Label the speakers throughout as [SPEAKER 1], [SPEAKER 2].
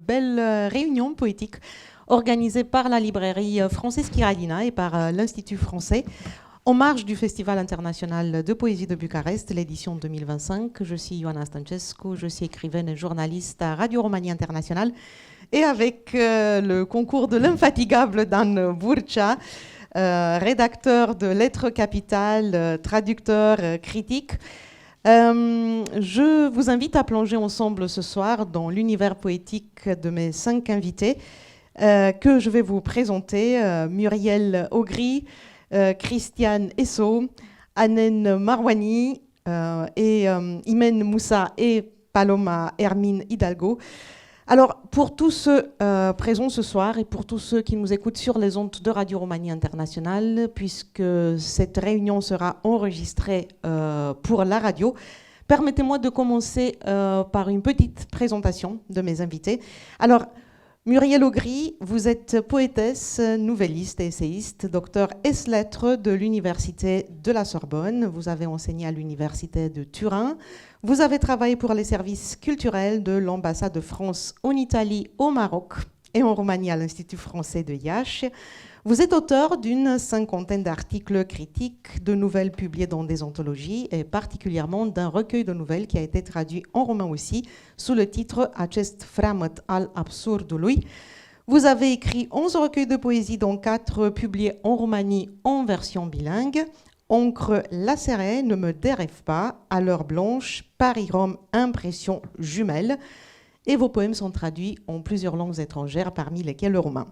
[SPEAKER 1] Belle réunion poétique organisée par la librairie Frances Chiradina et par l'Institut français en marge du Festival international de poésie de Bucarest, l'édition 2025. Je suis Ioana Stancescu, je suis écrivaine et journaliste à Radio Romanie Internationale et avec le concours de l'infatigable Dan Burcea, rédacteur de Lettres Capitales, traducteur, critique. Je vous invite à plonger ensemble ce soir dans l'univers poétique de mes 5 invités que je vais vous présenter. Muriel Augry, Christiane Esso, Anen Marwani et Imen Moussa et Paloma Hermine Hidalgo. Alors, pour tous ceux présents ce soir et pour tous ceux qui nous écoutent sur les ondes de Radio Romanie Internationale, puisque cette réunion sera enregistrée pour la radio, permettez-moi de commencer par une petite présentation de mes invités. Alors, Muriel Augry, vous êtes poétesse, nouvelliste et essayiste, docteur ès-lettres de l'Université de la Sorbonne. Vous avez enseigné à l'Université de Turin. Vous avez travaillé pour les services culturels de l'ambassade de France en Italie, au Maroc et en Roumanie à l'Institut français de Iași. Vous êtes auteur d'une 50aine d'articles critiques, de nouvelles publiées dans des anthologies et particulièrement d'un recueil de nouvelles qui a été traduit en roman aussi sous le titre Acest freamăt al absurdului. Vous avez écrit 11 recueils de poésie dont 4 publiés en Roumanie en version bilingue. Encre lacérée, Ne me dérêve pas, À l'heure blanche, Paris-Rome, Impression jumelle. Et vos poèmes sont traduits en plusieurs langues étrangères, parmi lesquelles le roumain.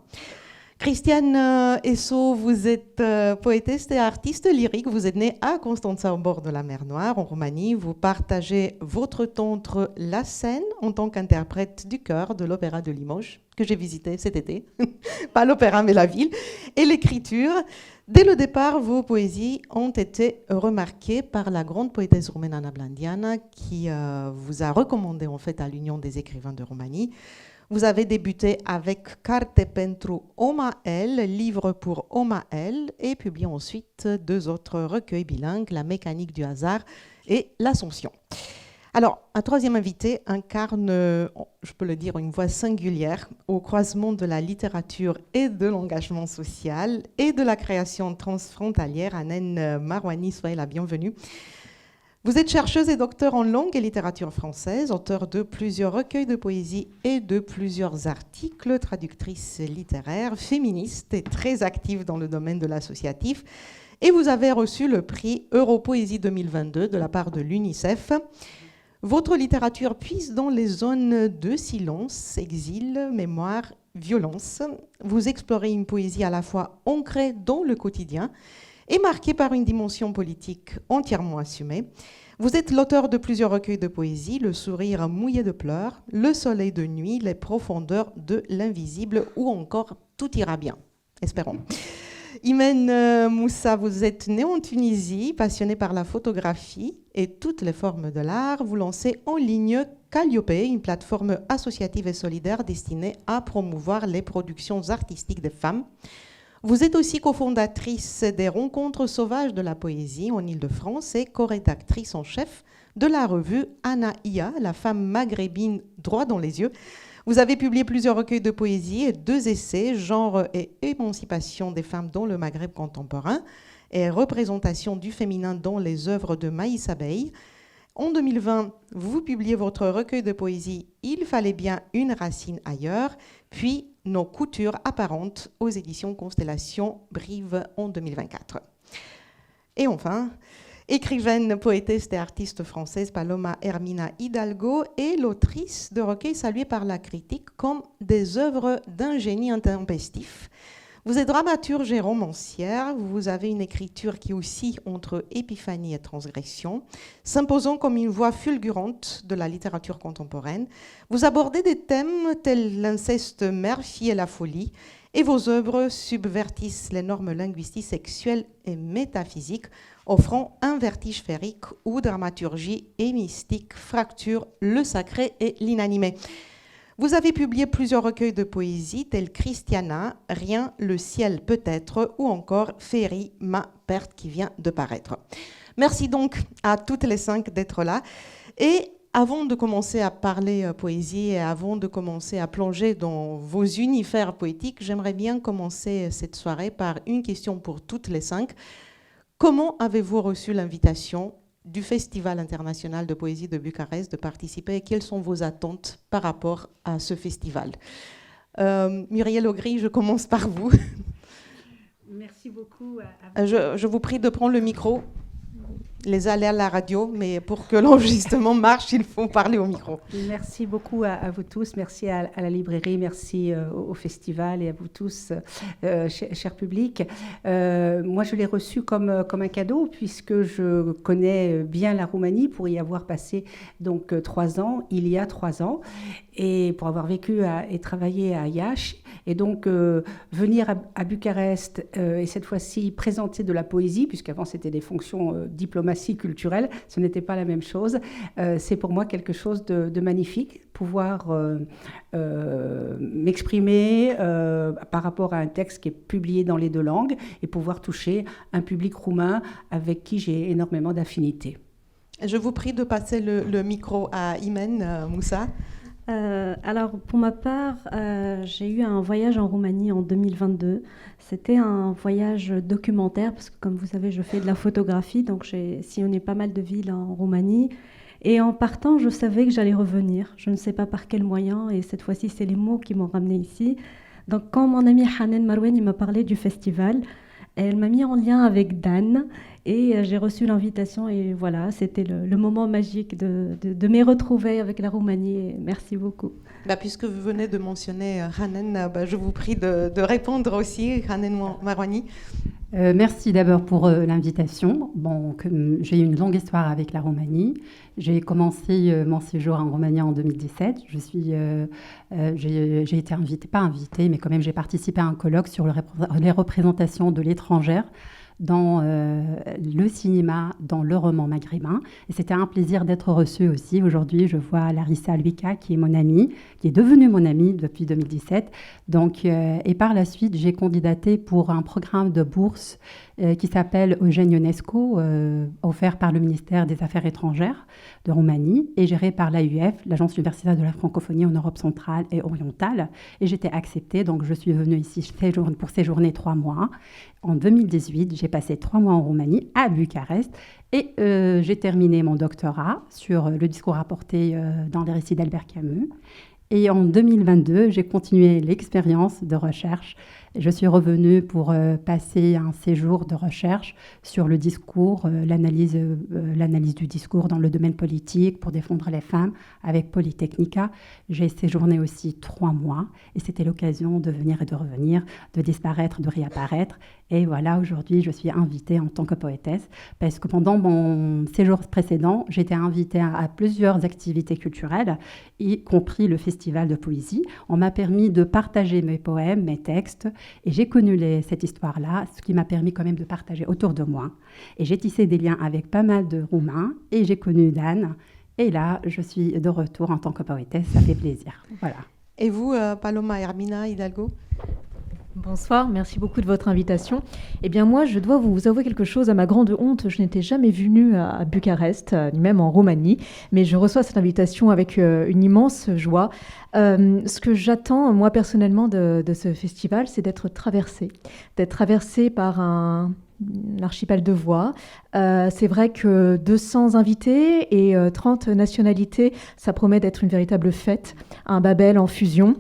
[SPEAKER 1] Christiane Esso, vous êtes poétesse et artiste lyrique. Vous êtes née à Constanța, au bord de la mer Noire, en Roumanie. Vous partagez votre temps entre la scène en tant qu'interprète du chœur de l'Opéra de Limoges, que j'ai visité cet été, pas l'opéra mais la ville, et l'écriture. Dès le départ, vos poésies ont été remarquées par la grande poétesse roumaine Ana Blandiana, qui vous a recommandé en fait à l'Union des écrivains de Roumanie. Vous avez débuté avec Carte pentru Omael, livre pour Omael, et publié ensuite 2 autres recueils bilingues, La mécanique du hasard et L'Ascension. Alors, un troisième invité incarne, je peux le dire, une voix singulière au croisement de la littérature et de l'engagement social et de la création transfrontalière. Anen Marwani, soyez la bienvenue. Vous êtes chercheuse et docteur en langue et littérature française, auteur de plusieurs recueils de poésie et de plusieurs articles, traductrice littéraire, féministe et très active dans le domaine de l'associatif. Et vous avez reçu le prix Europoésie 2022 de la part de l'UNICEF. Votre littérature puise dans les zones de silence, exil, mémoire, violence. Vous explorez une poésie à la fois ancrée dans le quotidien et marquée par une dimension politique entièrement assumée. Vous êtes l'auteur de plusieurs recueils de poésie, Le sourire mouillé de pleurs, Le soleil de nuit, Les profondeurs de l'invisible ou encore Tout ira bien. Espérons. Imen Moussa, vous êtes né en Tunisie, passionné par la photographie et toutes les formes de l'art. Vous lancez en ligne Calliope, une plateforme associative et solidaire destinée à promouvoir les productions artistiques des femmes. Vous êtes aussi cofondatrice des Rencontres sauvages de la poésie en Île-de-France et co-rédactrice en chef de la revue Anaïa, la femme maghrébine droit dans les yeux. Vous avez publié plusieurs recueils de poésie et 2 essais, Genre et émancipation des femmes dans le Maghreb contemporain et représentation du féminin dans les œuvres de Maïs Abeille. En 2020, vous publiez votre recueil de poésie Il fallait bien une racine ailleurs, puis Nos coutures apparentes aux éditions Constellation Brive en 2024. Et enfin, écrivaine, poétesse et artiste française Paloma Hermina Hidalgo est l'autrice de recueils salués par la critique comme des œuvres d'un génie intempestif. Vous êtes dramaturge et romancière, vous avez une écriture qui oscille entre épiphanie et transgression, s'imposant comme une voix fulgurante de la littérature contemporaine. Vous abordez des thèmes tels l'inceste mère-fille et la folie, et vos œuvres subvertissent les normes linguistiques, sexuelles et métaphysiques, offrant un vertige féerique où dramaturgie et mystique fracturent le sacré et l'inanimé. Vous avez publié plusieurs recueils de poésie tels Christiana, Rien, le ciel peut-être ou encore Féerie, ma perte qui vient de paraître. Merci donc à toutes les 5 d'être là. Et Avant de commencer à parler poésie et avant de commencer à plonger dans vos univers poétiques, j'aimerais bien commencer cette soirée par une question pour toutes les 5. Comment avez-vous reçu l'invitation du Festival international de poésie de Bucarest de participer et quelles sont vos attentes par rapport à ce festival? Muriel Augry, je commence par vous.
[SPEAKER 2] Merci beaucoup.
[SPEAKER 1] Je vous prie de prendre le micro. Les aléas à la radio, mais pour que l'enregistrement marche, il faut parler au micro.
[SPEAKER 2] Merci beaucoup à vous tous. Merci à la librairie, merci au festival et à vous tous, cher public. Moi, je l'ai reçu comme un cadeau puisque je connais bien la Roumanie pour y avoir passé donc 3 ans, il y a 3 ans, et pour avoir vécu et travaillé à Iași. Et donc, venir à Bucarest et cette fois-ci présenter de la poésie, puisqu'avant c'était des fonctions diplomatie culturelle, ce n'était pas la même chose. C'est pour moi quelque chose de magnifique, pouvoir m'exprimer par rapport à un texte qui est publié dans les 2 langues et pouvoir toucher un public roumain avec qui j'ai énormément d'affinités.
[SPEAKER 1] Je vous prie de passer le micro à Imen Moussa.
[SPEAKER 3] Alors, pour ma part, j'ai eu un voyage en Roumanie en 2022. C'était un voyage documentaire, parce que comme vous savez, je fais de la photographie, donc j'ai sillonné pas mal de villes en Roumanie. Et en partant, je savais que j'allais revenir. Je ne sais pas par quel moyen, et cette fois-ci, c'est les mots qui m'ont ramené ici. Donc, quand mon amie Hanen Marouane m'a parlé du festival, elle m'a mis en lien avec Dan. Et j'ai reçu l'invitation et voilà, c'était le moment magique de me retrouver avec la Roumanie. Merci beaucoup.
[SPEAKER 1] Puisque vous venez de mentionner Hanen, je vous prie de répondre aussi, Hanen Marouane.
[SPEAKER 4] Merci d'abord pour l'invitation. Bon, j'ai eu une longue histoire avec la Roumanie. J'ai commencé mon séjour en Roumanie en 2017. J'ai été invitée, pas invitée, mais quand même j'ai participé à un colloque sur les représentations de l'étrangère dans le cinéma, dans le roman maghrébin. Et c'était un plaisir d'être reçue aussi. Aujourd'hui, je vois Larissa Luika, qui est mon amie, qui est devenue mon amie depuis 2017. Donc, et par la suite, j'ai candidaté pour un programme de bourse qui s'appelle Eugène Ionesco, offert par le ministère des Affaires étrangères de Roumanie et géré par l'AUF, l'Agence universitaire de la francophonie en Europe centrale et orientale. Et j'étais acceptée, donc je suis venue ici pour séjourner 3 mois. En 2018, j'ai passé 3 mois en Roumanie, à Bucarest, et j'ai terminé mon doctorat sur le discours rapporté dans les récits d'Albert Camus. Et en 2022, j'ai continué l'expérience de recherche. Je suis revenue pour passer un séjour de recherche sur le discours, l'analyse du discours dans le domaine politique pour défendre les femmes avec Polytechnica. J'ai séjourné aussi 3 mois et c'était l'occasion de venir et de revenir, de disparaître, de réapparaître. Et voilà, aujourd'hui, je suis invitée en tant que poétesse parce que pendant mon séjour précédent, j'étais invitée à plusieurs activités culturelles, y compris le festival de poésie. On m'a permis de partager mes poèmes, mes textes. Et j'ai connu cette histoire-là, ce qui m'a permis quand même de partager autour de moi. Et j'ai tissé des liens avec pas mal de Roumains et j'ai connu Dan. Et là, je suis de retour en tant que poétesse, ça fait plaisir. Voilà.
[SPEAKER 1] Et vous, Paloma Hermina Hidalgo?
[SPEAKER 5] Bonsoir, merci beaucoup de votre invitation. Eh bien moi, je dois vous avouer quelque chose à ma grande honte. Je n'étais jamais venue à Bucarest, ni même en Roumanie, mais je reçois cette invitation avec une immense joie. Ce que j'attends, moi personnellement, de ce festival, c'est d'être traversée par un archipel de voix. C'est vrai que 200 invités et 30 nationalités, ça promet d'être une véritable fête, un Babel en fusion.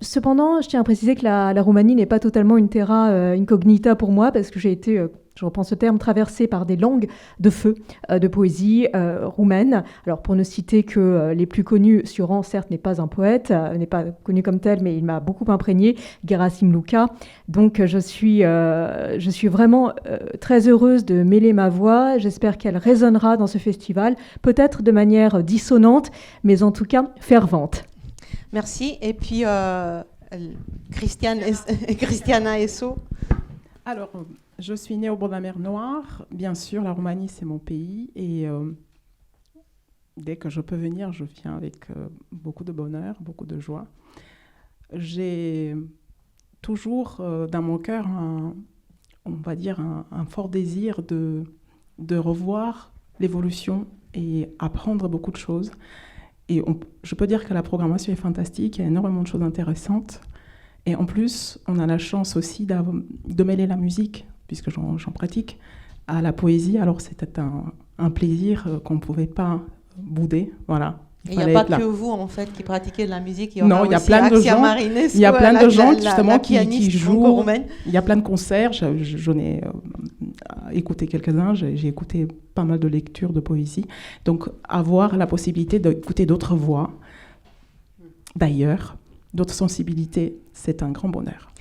[SPEAKER 5] Cependant, je tiens à préciser que la Roumanie n'est pas totalement une terra incognita pour moi, parce que j'ai été, je reprends ce terme, traversée par des langues de feu, de poésie roumaine. Alors, pour ne citer que les plus connus, Sioran, certes, n'est pas un poète, n'est pas connu comme tel, mais il m'a beaucoup imprégné, Gerasim Luka. Donc, je suis vraiment très heureuse de mêler ma voix. J'espère qu'elle résonnera dans ce festival, peut-être de manière dissonante, mais en tout cas fervente.
[SPEAKER 1] Merci. Et puis, Christiana Esso.
[SPEAKER 6] Alors, je suis née au bord de la mer Noire. Bien sûr, la Roumanie, c'est mon pays. Et dès que je peux venir, je viens avec beaucoup de bonheur, beaucoup de joie. J'ai toujours dans mon cœur, on va dire, un fort désir de revoir l'évolution et apprendre beaucoup de choses. Et je peux dire que la programmation est fantastique, il y a énormément de choses intéressantes. Et en plus, on a la chance aussi de mêler la musique, puisque j'en pratique, à la poésie. Alors c'était un plaisir qu'on ne pouvait pas bouder. Voilà.
[SPEAKER 1] Il n'y a pas que vous, en fait, qui pratiquez de la musique.
[SPEAKER 6] Non, il y a plein de gens. Il y a plein de gens justement qui jouent. Il y a plein de concerts. J'en ai écouté quelques-uns. J'ai écouté pas mal de lectures de poésie. Donc, avoir la possibilité d'écouter d'autres voix, d'ailleurs, d'autres sensibilités, c'est un grand bonheur.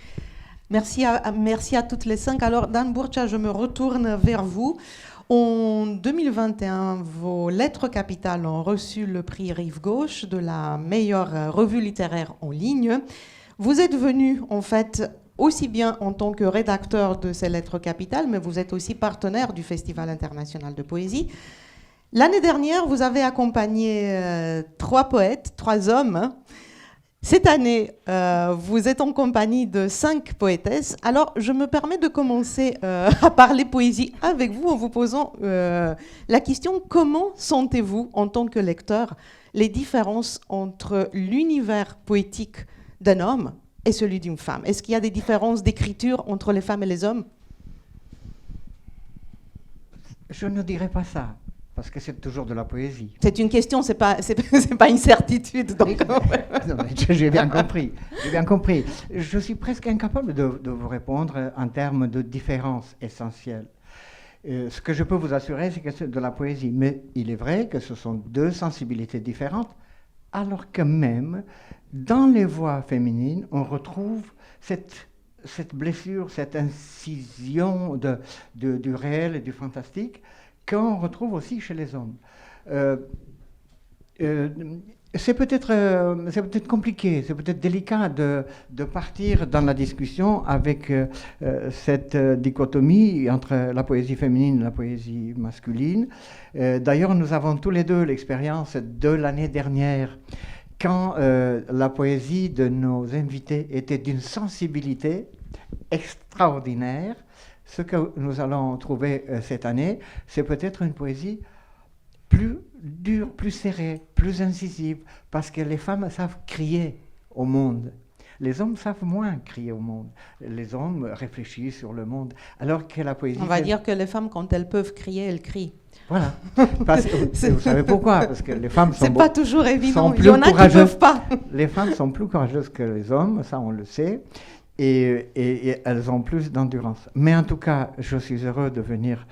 [SPEAKER 1] Merci à toutes les 5. Alors, Dan Burcha, je me retourne vers vous. En 2021, vos lettres capitales ont reçu le prix Rive Gauche de la meilleure revue littéraire en ligne. Vous êtes venu, en fait, aussi bien en tant que rédacteur de ces lettres capitales, mais vous êtes aussi partenaire du Festival international de poésie. L'année dernière, vous avez accompagné 3 poètes, 3 hommes. Cette année, vous êtes en compagnie de 5 poétesses. Alors, je me permets de commencer à parler poésie avec vous en vous posant la question: comment sentez-vous, en tant que lecteur, les différences entre l'univers poétique d'un homme et celui d'une femme? Est-ce qu'il y a des différences d'écriture entre les femmes et les hommes?
[SPEAKER 7] Je ne dirais pas ça. Parce que c'est toujours de la poésie.
[SPEAKER 1] C'est une question, c'est pas une certitude. Donc.
[SPEAKER 7] Non, j'ai bien compris. J'ai bien compris. Je suis presque incapable de vous répondre en termes de différence essentielle. Ce que je peux vous assurer, c'est que c'est de la poésie. Mais il est vrai que ce sont 2 sensibilités différentes, alors que même dans les voix féminines, on retrouve cette blessure, cette incision du réel et du fantastique, qu'on retrouve aussi chez les hommes. C'est peut-être compliqué, c'est peut-être délicat de partir dans la discussion avec cette dichotomie entre la poésie féminine et la poésie masculine. D'ailleurs, nous avons tous les deux l'expérience de l'année dernière, quand la poésie de nos invités était d'une sensibilité extraordinaire. Ce que nous allons trouver cette année, c'est peut-être une poésie plus dure, plus serrée, plus incisive, parce que les femmes savent crier au monde. Les hommes savent moins crier au monde. Les hommes réfléchissent sur le monde, alors que la poésie...
[SPEAKER 1] On va dire que les femmes, quand elles peuvent crier, elles crient.
[SPEAKER 7] Voilà. Parce que, vous savez pourquoi? Parce que les femmes sont...
[SPEAKER 1] C'est pas toujours évident.
[SPEAKER 7] Il y en a qui
[SPEAKER 1] peuvent pas.
[SPEAKER 7] Les femmes sont plus courageuses que les hommes, ça on le sait. Et elles ont plus d'endurance. Mais en tout cas, je suis heureux de venir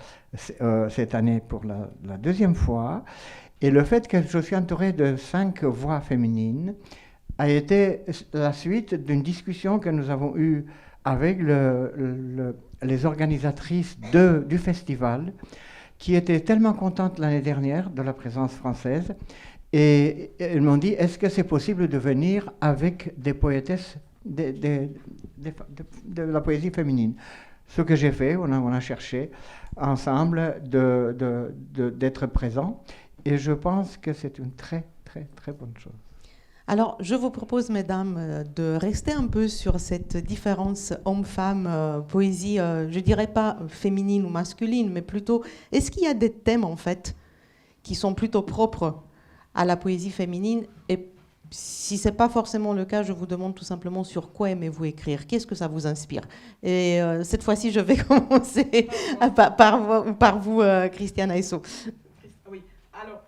[SPEAKER 7] cette année pour la 2e fois. Et le fait que je suis entouré de 5 voix féminines a été la suite d'une discussion que nous avons eue avec les organisatrices du festival, qui étaient tellement contentes l'année dernière de la présence française. Et elles m'ont dit, est-ce que c'est possible de venir avec des poétesses de la poésie féminine? Ce que j'ai fait, on a cherché ensemble d'être présents, et je pense que c'est une très très très bonne chose.
[SPEAKER 1] Alors, je vous propose, mesdames, de rester un peu sur cette différence homme-femme, poésie, je dirais pas féminine ou masculine, mais plutôt, est-ce qu'il y a des thèmes, en fait, qui sont plutôt propres à la poésie féminine? Et si ce n'est pas forcément le cas, je vous demande tout simplement sur quoi aimez-vous écrire? Qu'est-ce que ça vous inspire? Et cette fois-ci, je vais commencer par vous, Christiane Aesso.
[SPEAKER 6] Oui, alors...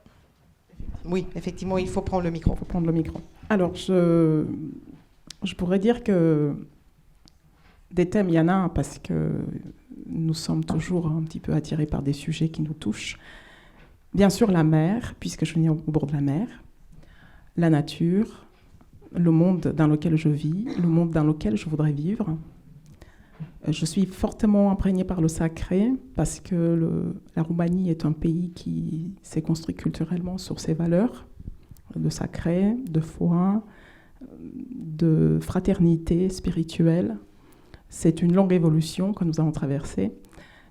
[SPEAKER 1] Oui, effectivement, il faut prendre le micro.
[SPEAKER 6] Il faut prendre le micro. Alors, je pourrais dire que des thèmes, il y en a, parce que nous sommes toujours un petit peu attirés par des sujets qui nous touchent. Bien sûr, la mer, puisque je suis née au bord de la mer. La nature, le monde dans lequel je vis, le monde dans lequel je voudrais vivre. Je suis fortement imprégnée par le sacré, parce que la Roumanie est un pays qui s'est construit culturellement sur ses valeurs de sacré, de foi, de fraternité spirituelle. C'est une longue évolution que nous avons traversée.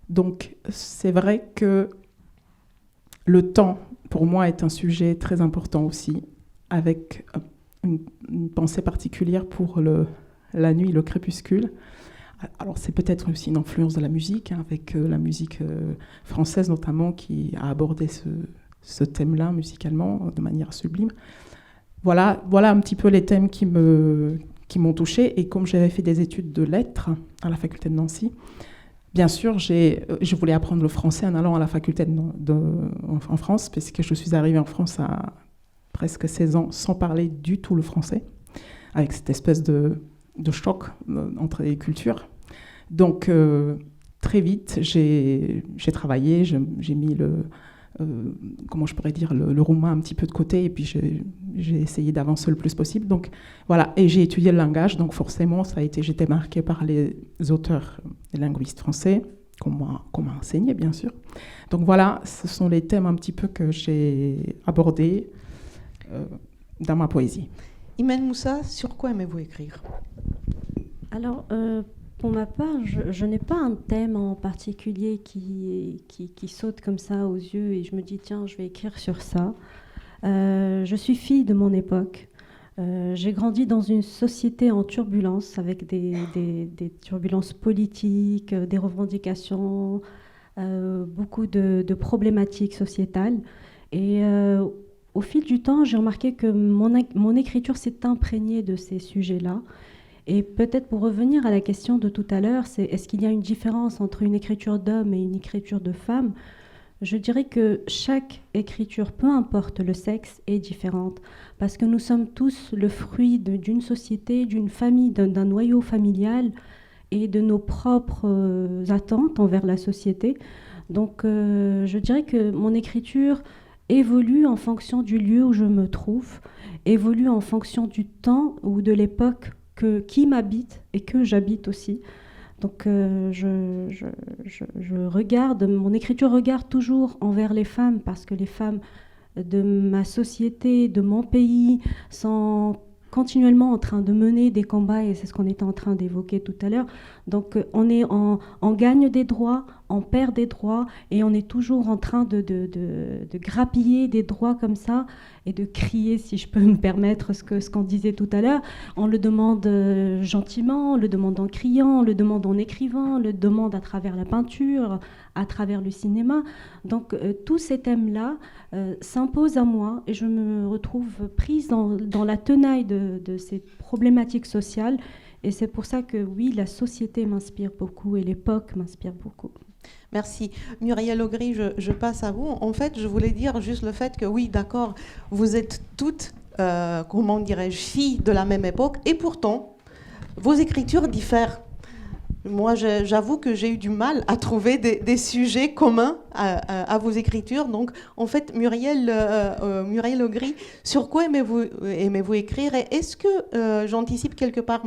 [SPEAKER 6] Donc, c'est vrai que le temps, pour moi, est un sujet très important aussi, avec une pensée particulière pour la nuit, le crépuscule. Alors c'est peut-être aussi une influence de la musique, avec la musique française notamment, qui a abordé ce thème-là musicalement de manière sublime. Voilà un petit peu les thèmes qui m'ont touchée. Et comme j'avais fait des études de lettres à la faculté de Nancy, bien sûr, je voulais apprendre le français en allant à la faculté en France, parce que je suis arrivée en France à presque 16 ans sans parler du tout le français, avec cette espèce de choc entre les cultures. Donc, très vite, j'ai travaillé, j'ai mis comment je pourrais dire, le roumain un petit peu de côté, et puis j'ai essayé d'avancer le plus possible. Donc voilà, et j'ai étudié le langage, donc forcément, j'étais marquée par les auteurs et linguistes français, qu'on m'a enseigné, bien sûr. Donc voilà, ce sont les thèmes un petit peu que j'ai abordés dans ma poésie.
[SPEAKER 1] Imen Moussa, sur quoi aimez-vous écrire?
[SPEAKER 3] Alors, pour ma part, je n'ai pas un thème en particulier qui saute comme ça aux yeux et je me dis, tiens, je vais écrire sur ça. Je suis fille de mon époque. J'ai grandi dans une société en turbulence, avec des turbulences politiques, des revendications, beaucoup de problématiques sociétales. Et au fil du temps, j'ai remarqué que mon écriture s'est imprégnée de ces sujets-là. Et peut-être pour revenir à la question de tout à l'heure, est-ce qu'il y a une différence entre une écriture d'homme et une écriture de femme? Je dirais que chaque écriture, peu importe le sexe, est différente. Parce que nous sommes tous le fruit d'une société, d'une famille, d'un noyau familial et de nos propres attentes envers la société. Donc je dirais que mon écriture évolue en fonction du lieu où je me trouve, évolue en fonction du temps ou de l'époque qui m'habite et que j'habite aussi. Donc je regarde, mon écriture regarde toujours envers les femmes parce que les femmes de ma société, de mon pays, sont continuellement en train de mener des combats et c'est ce qu'on était en train d'évoquer tout à l'heure. Donc on gagne des droits, on perd des droits et on est toujours en train de grappiller des droits comme ça et de crier, si je peux me permettre ce qu'on disait tout à l'heure. On le demande gentiment, on le demande en criant, on le demande en écrivant, on le demande à travers la peinture, à travers le cinéma. Donc tous ces thèmes-là s'imposent à moi et je me retrouve prise dans la tenaille de ces problématiques sociales. Et c'est pour ça que oui, la société m'inspire beaucoup et l'époque m'inspire beaucoup.
[SPEAKER 1] Merci. Muriel Augry, je passe à vous. En fait, je voulais dire juste le fait que oui, d'accord, vous êtes toutes, comment dirais-je, filles de la même époque, et pourtant, vos écritures diffèrent. Moi, j'avoue que j'ai eu du mal à trouver des sujets communs à vos écritures. Donc, en fait, Muriel Augry, sur quoi aimez-vous écrire? Et est-ce que, j'anticipe quelque part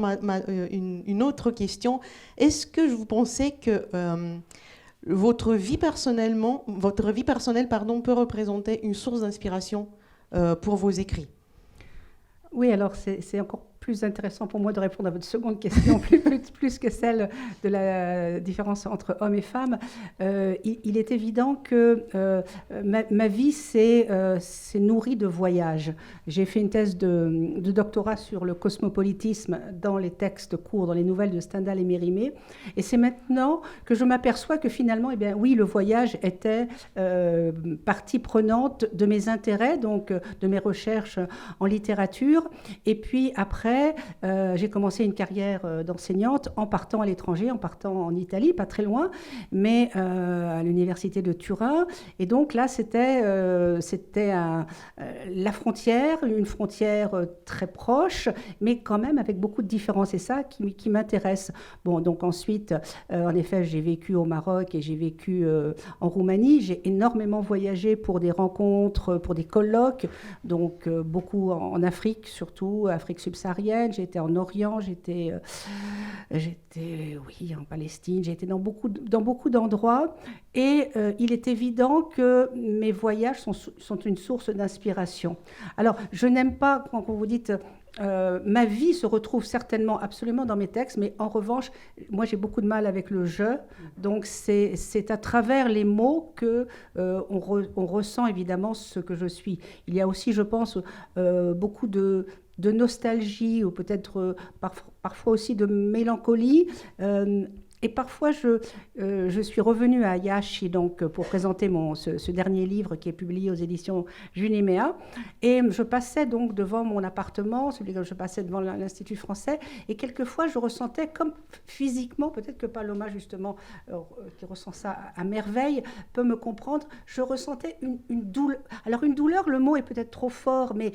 [SPEAKER 1] une autre question, est-ce que vous pensez que votre vie personnelle peut représenter une source d'inspiration pour vos écrits?
[SPEAKER 2] Oui, alors c'est encore plus intéressant pour moi de répondre à votre seconde question, plus que celle de la différence entre hommes et femmes. Il est évident que ma vie s'est nourrie de voyages. J'ai fait une thèse de doctorat sur le cosmopolitisme dans les textes courts, dans les nouvelles de Stendhal et Mérimée. Et c'est maintenant que je m'aperçois que finalement, eh bien, oui, le voyage était partie prenante de mes intérêts, donc de mes recherches en littérature. Et puis après, j'ai commencé une carrière d'enseignante en partant à l'étranger, en partant en Italie, pas très loin, mais à l'université de Turin. Et donc là, c'était la frontière, une frontière très proche, mais quand même avec beaucoup de différences. Et ça qui m'intéresse. Bon, donc ensuite, en effet, j'ai vécu au Maroc et j'ai vécu en Roumanie. J'ai énormément voyagé pour des rencontres, pour des colloques, donc beaucoup en Afrique, surtout Afrique subsaharienne. J'étais en Orient, j'étais en Palestine, j'ai été dans beaucoup d'endroits. Et il est évident que mes voyages sont une source d'inspiration. Alors, je n'aime pas quand vous dites... ma vie se retrouve certainement absolument dans mes textes, mais en revanche, moi j'ai beaucoup de mal avec le « je », donc c'est à travers les mots que on ressent évidemment ce que je suis. Il y a aussi, je pense, beaucoup de nostalgie ou peut-être parfois aussi de mélancolie. Et parfois, je suis revenue à Iași donc, pour présenter ce dernier livre qui est publié aux éditions Junéméa. Et je passais donc devant mon appartement, celui que je passais devant l'Institut français, et quelquefois, je ressentais comme physiquement, peut-être que Paloma, justement, qui ressent ça à merveille, peut me comprendre, je ressentais une douleur. Alors, une douleur, le mot est peut-être trop fort, mais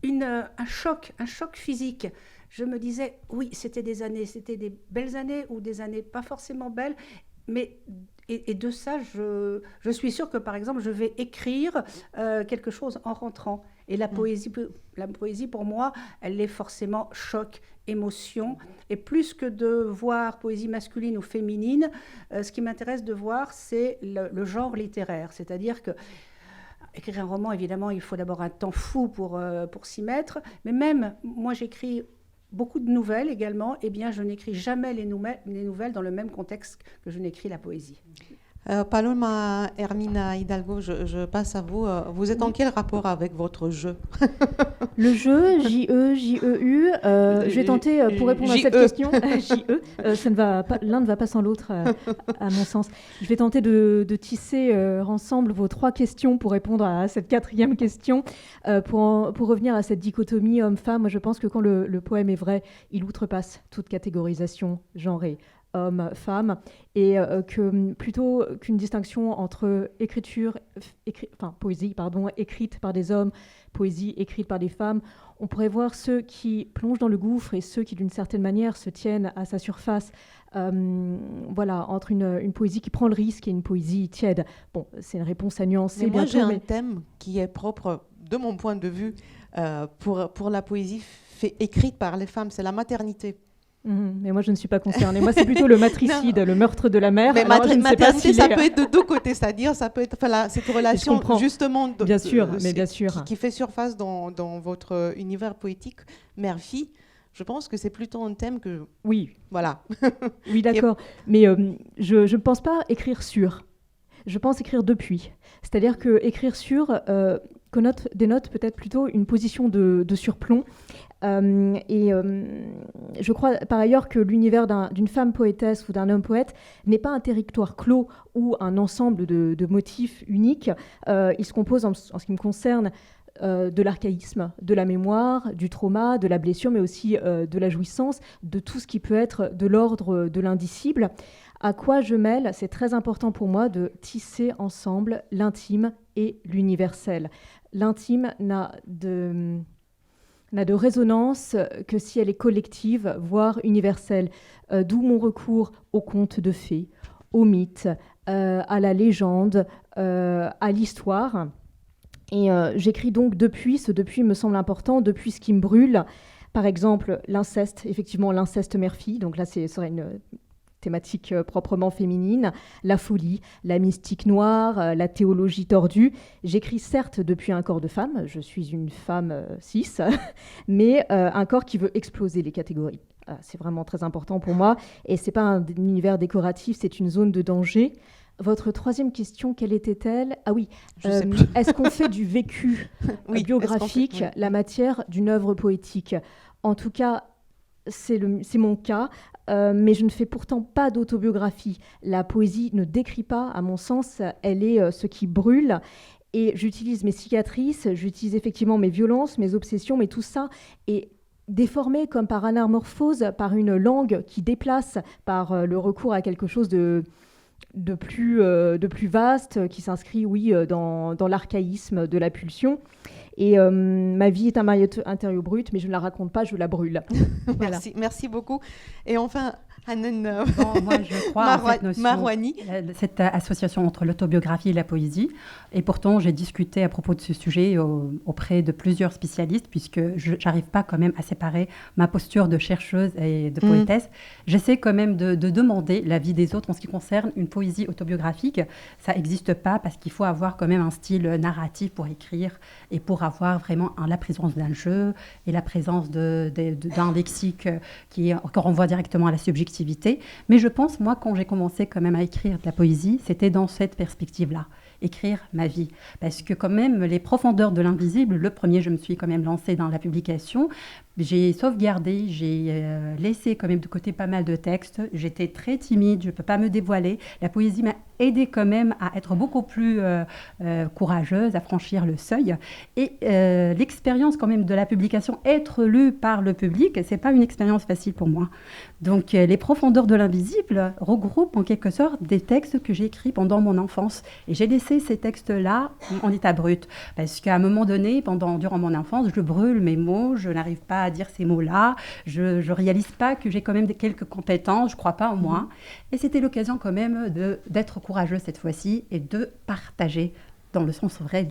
[SPEAKER 2] un choc physique. Je me disais, oui, c'était des belles années ou des années pas forcément belles, mais et de ça, je suis sûre que, par exemple, je vais écrire quelque chose en rentrant. Et la poésie, pour moi, elle est forcément choc, émotion. Et plus que de voir poésie masculine ou féminine, ce qui m'intéresse de voir, c'est le genre littéraire. C'est-à-dire que écrire un roman, évidemment, il faut d'abord un temps fou pour s'y mettre. Mais même, moi, j'écris beaucoup de nouvelles également. Eh bien, je n'écris jamais les nouvelles dans le même contexte que je n'écris la poésie.
[SPEAKER 1] Paloma Hermina Hidalgo, je passe à vous. Vous êtes en quel rapport avec votre jeu?
[SPEAKER 5] Le jeu, J-E-J-E-U. Je vais tenter, pour répondre à cette question, J-E, l'un ne va pas sans l'autre, à mon sens. Je vais tenter de tisser ensemble vos 3 questions pour répondre à cette 4e question. Pour revenir à cette dichotomie homme-femme, moi je pense que quand le poème est vrai, il outrepasse toute catégorisation genrée. Homme, femme, et que plutôt qu'une distinction entre poésie écrite par des hommes, poésie écrite par des femmes, on pourrait voir ceux qui plongent dans le gouffre et ceux qui, d'une certaine manière, se tiennent à sa surface. Entre une poésie qui prend le risque et une poésie tiède. Bon, c'est une réponse à nuancer.
[SPEAKER 1] Mais moi, j'ai un thème qui est propre, de mon point de vue, pour la poésie écrite par les femmes, c'est la maternité.
[SPEAKER 5] Mais moi, je ne suis pas concernée. Moi, c'est plutôt le matricide, le meurtre de la mère.
[SPEAKER 1] Mais maternité, ça peut être de 2 côtés, c'est-à-dire ça peut être cette relation justement
[SPEAKER 5] bien sûr.
[SPEAKER 1] Qui fait surface dans votre univers poétique, mère-fille. Je pense que c'est plutôt un thème que...
[SPEAKER 5] Oui.
[SPEAKER 1] Voilà.
[SPEAKER 5] Oui, d'accord. Mais je ne pense pas écrire sur. Je pense écrire depuis. C'est-à-dire que écrire sur dénote peut-être plutôt une position de surplomb. Je crois par ailleurs que l'univers d'une femme poétesse ou d'un homme poète n'est pas un territoire clos ou un ensemble de motifs uniques. Il se compose, en ce qui me concerne, de l'archaïsme, de la mémoire, du trauma, de la blessure, mais aussi de la jouissance, de tout ce qui peut être de l'ordre de l'indicible. À quoi je mêle, c'est très important pour moi de tisser ensemble l'intime et l'universel. L'intime n'a de résonance que si elle est collective, voire universelle. D'où mon recours aux contes de fées, aux mythes, à la légende, à l'histoire. Et j'écris donc depuis, ce depuis me semble important, depuis ce qui me brûle. Par exemple, l'inceste, effectivement l'inceste mère-fille, donc là ce serait une thématique proprement féminine, la folie, la mystique noire, la théologie tordue. J'écris certes depuis un corps de femme, je suis une femme cis, mais un corps qui veut exploser les catégories. C'est vraiment très important pour moi, et c'est pas un univers décoratif, c'est une zone de danger. Votre 3e question, quelle était-elle? Ah oui, est-ce qu'on fait du vécu biographique la matière d'une œuvre poétique? En tout cas, c'est mon cas, mais je ne fais pourtant pas d'autobiographie. La poésie ne décrit pas, à mon sens, elle est ce qui brûle. Et j'utilise mes cicatrices, j'utilise effectivement mes violences, mes obsessions, mais tout ça est déformé comme par anamorphose, par une langue qui déplace, par le recours à quelque chose de plus vaste, qui s'inscrit, dans l'archaïsme de la pulsion. Et ma vie est un matériau brut, mais je ne la raconte pas, je la brûle. Voilà.
[SPEAKER 1] Merci beaucoup. Et enfin, Hanan
[SPEAKER 4] moi, je crois à cette notion,
[SPEAKER 1] Marouani.
[SPEAKER 4] Cette association entre l'autobiographie et la poésie. Et pourtant, j'ai discuté à propos de ce sujet auprès de plusieurs spécialistes, puisque je n'arrive pas quand même à séparer ma posture de chercheuse et de poétesse. J'essaie quand même de demander l'avis des autres en ce qui concerne une poésie autobiographique. Ça n'existe pas parce qu'il faut avoir quand même un style narratif pour écrire et pour avoir vraiment la présence d'un jeu et la présence d'un lexique qui renvoie directement à la subjectivité. Mais je pense, moi, quand j'ai commencé quand même à écrire de la poésie, c'était dans cette perspective-là, écrire ma vie. Parce que quand même, les profondeurs de l'invisible, le premier, je me suis quand même lancée dans la publication, J'ai sauvegardé, j'ai laissé quand même de côté pas mal de textes. J'étais très timide, je ne peux pas me dévoiler. La poésie m'a aidée quand même à être beaucoup plus courageuse, à franchir le seuil. Et l'expérience quand même de la publication, être lue par le public, ce n'est pas une expérience facile pour moi. Donc les profondeurs de l'invisible regroupent en quelque sorte des textes que j'ai écrits pendant mon enfance. Et j'ai laissé ces textes-là en état brut. Parce qu'à un moment donné, durant mon enfance, je brûle mes mots, je n'arrive pas à dire ces mots-là, je ne réalise pas que j'ai quand même quelques compétences, je ne crois pas en moi. Et c'était l'occasion quand même d'être courageuse cette fois-ci et de partager dans le sens vrai.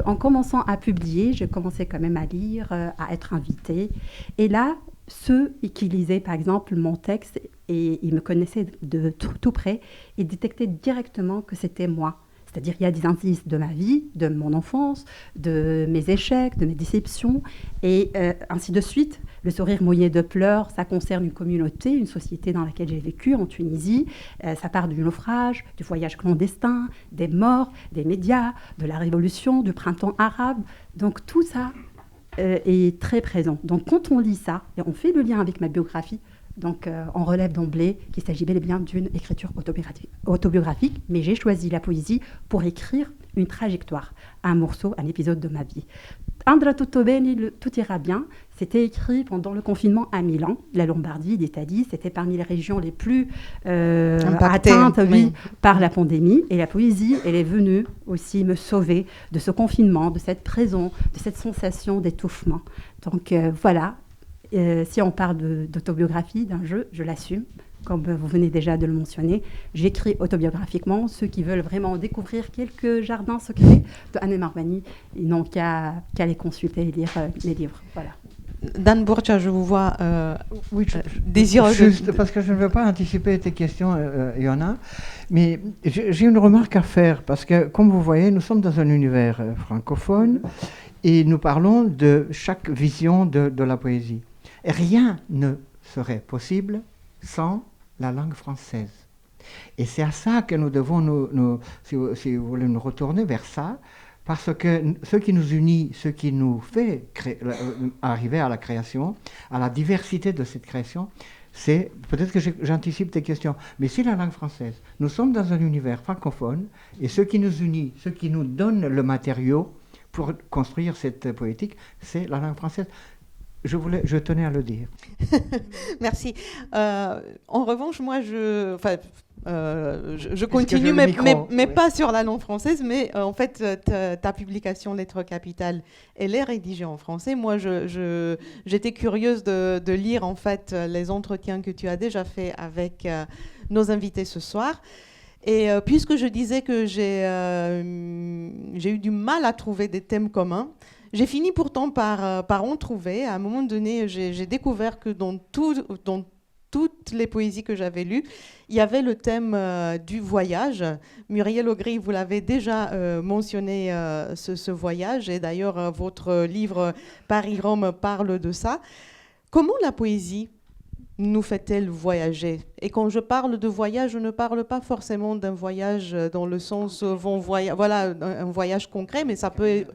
[SPEAKER 4] En commençant à publier, j'ai commencé quand même à lire, à être invitée. Et là, ceux qui lisaient par exemple mon texte et ils me connaissaient de tout près, ils détectaient directement que c'était moi. C'est-à-dire, il y a des indices de ma vie, de mon enfance, de mes échecs, de mes déceptions, et ainsi de suite. Le sourire mouillé de pleurs, ça concerne une communauté, une société dans laquelle j'ai vécu, en Tunisie. Ça part du naufrage, du voyage clandestin, des morts, des médias, de la révolution, du printemps arabe. Donc tout ça est très présent. Donc quand on lit ça, et on fait le lien avec ma biographie, donc, on relève d'emblée qu'il s'agit bel et bien d'une écriture autobiographique, mais j'ai choisi la poésie pour écrire une trajectoire, un morceau, un épisode de ma vie. Andra tutto bene, tout ira bien, c'était écrit pendant le confinement à Milan, la Lombardie, l'Italie, c'était parmi les régions les plus atteintes par la pandémie. Et la poésie, elle est venue aussi me sauver de ce confinement, de cette prison, de cette sensation d'étouffement. Donc voilà. Si on parle d'autobiographie, d'un jeu, je l'assume, comme vous venez déjà de le mentionner. J'écris autobiographiquement. Ceux qui veulent vraiment découvrir quelques jardins secrets de Anne Marvani, ils n'ont qu'à les consulter et lire mes livres. Voilà.
[SPEAKER 1] Dan Burcia, je vous vois désireux.
[SPEAKER 7] Juste parce que je ne veux pas anticiper tes questions, Yona, mais j'ai une remarque à faire, parce que, comme vous voyez, nous sommes dans un univers francophone et nous parlons de chaque vision de la poésie. Et rien ne serait possible sans la langue française. Et c'est à ça que nous devons, si vous voulez, nous retourner vers ça, parce que ce qui nous unit, ce qui nous fait arriver à la création, à la diversité de cette création, c'est, peut-être que j'anticipe tes questions, mais c'est la langue française. Nous sommes dans un univers francophone, et ce qui nous unit, ce qui nous donne le matériau pour construire cette poétique, c'est la langue française. Je tenais à le dire.
[SPEAKER 1] Merci. En revanche, moi, je continue, mais pas sur la langue française, mais en fait, ta publication Lettres capitales, elle est rédigée en français. Moi, j'étais curieuse de lire, en fait, les entretiens que tu as déjà fait avec nos invités ce soir. Et puisque je disais que j'ai eu du mal à trouver des thèmes communs, j'ai fini pourtant par en trouver. À un moment donné, j'ai découvert que dans toutes les poésies que j'avais lues, il y avait le thème du voyage. Muriel Augry, vous l'avez déjà mentionné, ce voyage, et d'ailleurs, votre livre Paris-Rome parle de ça. Comment la poésie nous fait-elle voyager? Et quand je parle de voyage, je ne parle pas forcément d'un voyage dans le sens voilà, un voyage concret, mais ça peut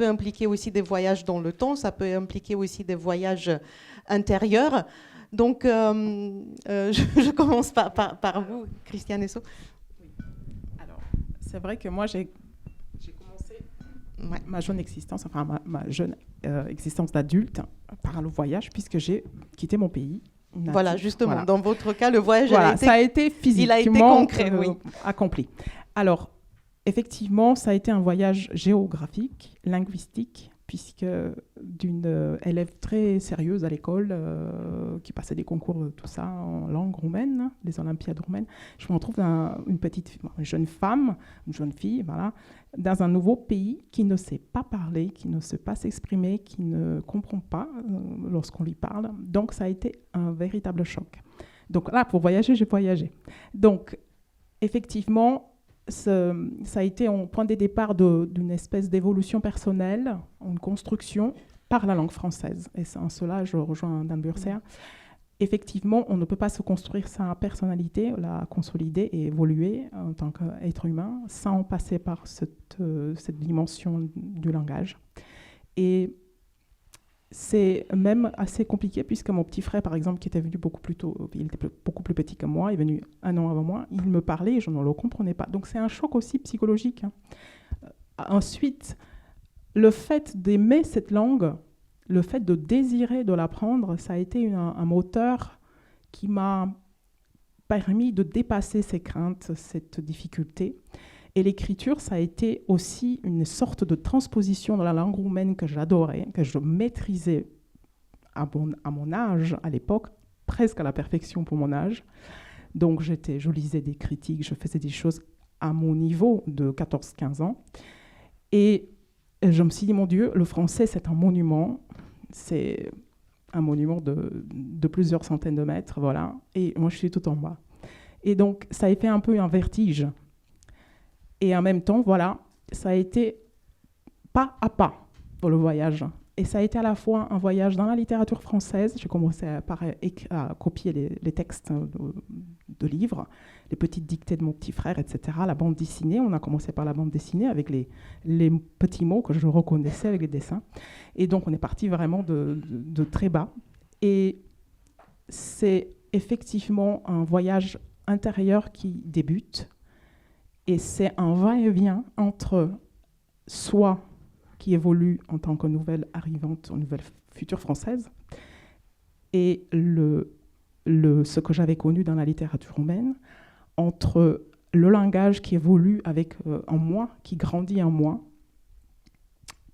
[SPEAKER 1] impliquer aussi des voyages dans le temps, ça peut impliquer aussi des voyages intérieurs. Donc, je commence par vous, Christiane Esso.
[SPEAKER 6] Alors, c'est vrai que moi, j'ai commencé ma jeune existence, enfin ma jeune existence d'adulte par le voyage, puisque j'ai quitté mon pays. Natif.
[SPEAKER 1] Voilà, justement. Voilà. Dans votre cas, le voyage
[SPEAKER 6] ça a été physiquement
[SPEAKER 1] il a été concret,
[SPEAKER 6] accompli. Alors, effectivement, ça a été un voyage géographique, linguistique, puisque d'une élève très sérieuse à l'école, qui passait des concours, tout ça, en langue roumaine, les Olympiades roumaines, je me retrouve une jeune femme, une jeune fille, voilà, dans un nouveau pays qui ne sait pas parler, qui ne sait pas s'exprimer, qui ne comprend pas lorsqu'on lui parle. Donc, ça a été un véritable choc. Donc là, pour voyager, j'ai voyagé. Donc, effectivement, ça a été un point de départ d'une espèce d'évolution personnelle, une construction par la langue française. Et en cela, je rejoins Dan Burcia. Effectivement, on ne peut pas se construire sa personnalité, la consolider et évoluer en tant qu'être humain sans passer par cette dimension du langage. Et c'est même assez compliqué puisque mon petit frère, par exemple, qui était venu beaucoup plus tôt, il était beaucoup plus petit que moi, il est venu 1 an avant moi, il me parlait et je ne le comprenais pas. Donc c'est un choc aussi psychologique. Ensuite, le fait d'aimer cette langue, le fait de désirer de l'apprendre, ça a été un moteur qui m'a permis de dépasser ces craintes, cette difficulté. Et l'écriture, ça a été aussi une sorte de transposition de la langue roumaine que j'adorais, que je maîtrisais à mon âge, à l'époque, presque à la perfection pour mon âge. Donc je lisais des critiques, je faisais des choses à mon niveau de 14-15 ans. Et je me suis dit, mon Dieu, le français, c'est un monument. C'est un monument de plusieurs centaines de mètres, voilà. Et moi, je suis tout en bas. Et donc, ça a fait un peu un vertige. Et en même temps, voilà, ça a été pas à pas pour le voyage. Et ça a été à la fois un voyage dans la littérature française. J'ai commencé à copier les textes de livres, les petites dictées de mon petit frère, etc. La bande dessinée, on a commencé par la bande dessinée avec les petits mots que je reconnaissais avec les dessins. Et donc, on est parti vraiment de très bas. Et c'est effectivement un voyage intérieur qui débute. Et c'est un va-et-vient entre soi qui évolue en tant que nouvelle arrivante, nouvelle future française, et ce que j'avais connu dans la littérature roumaine, entre le langage qui évolue en moi, qui grandit en moi,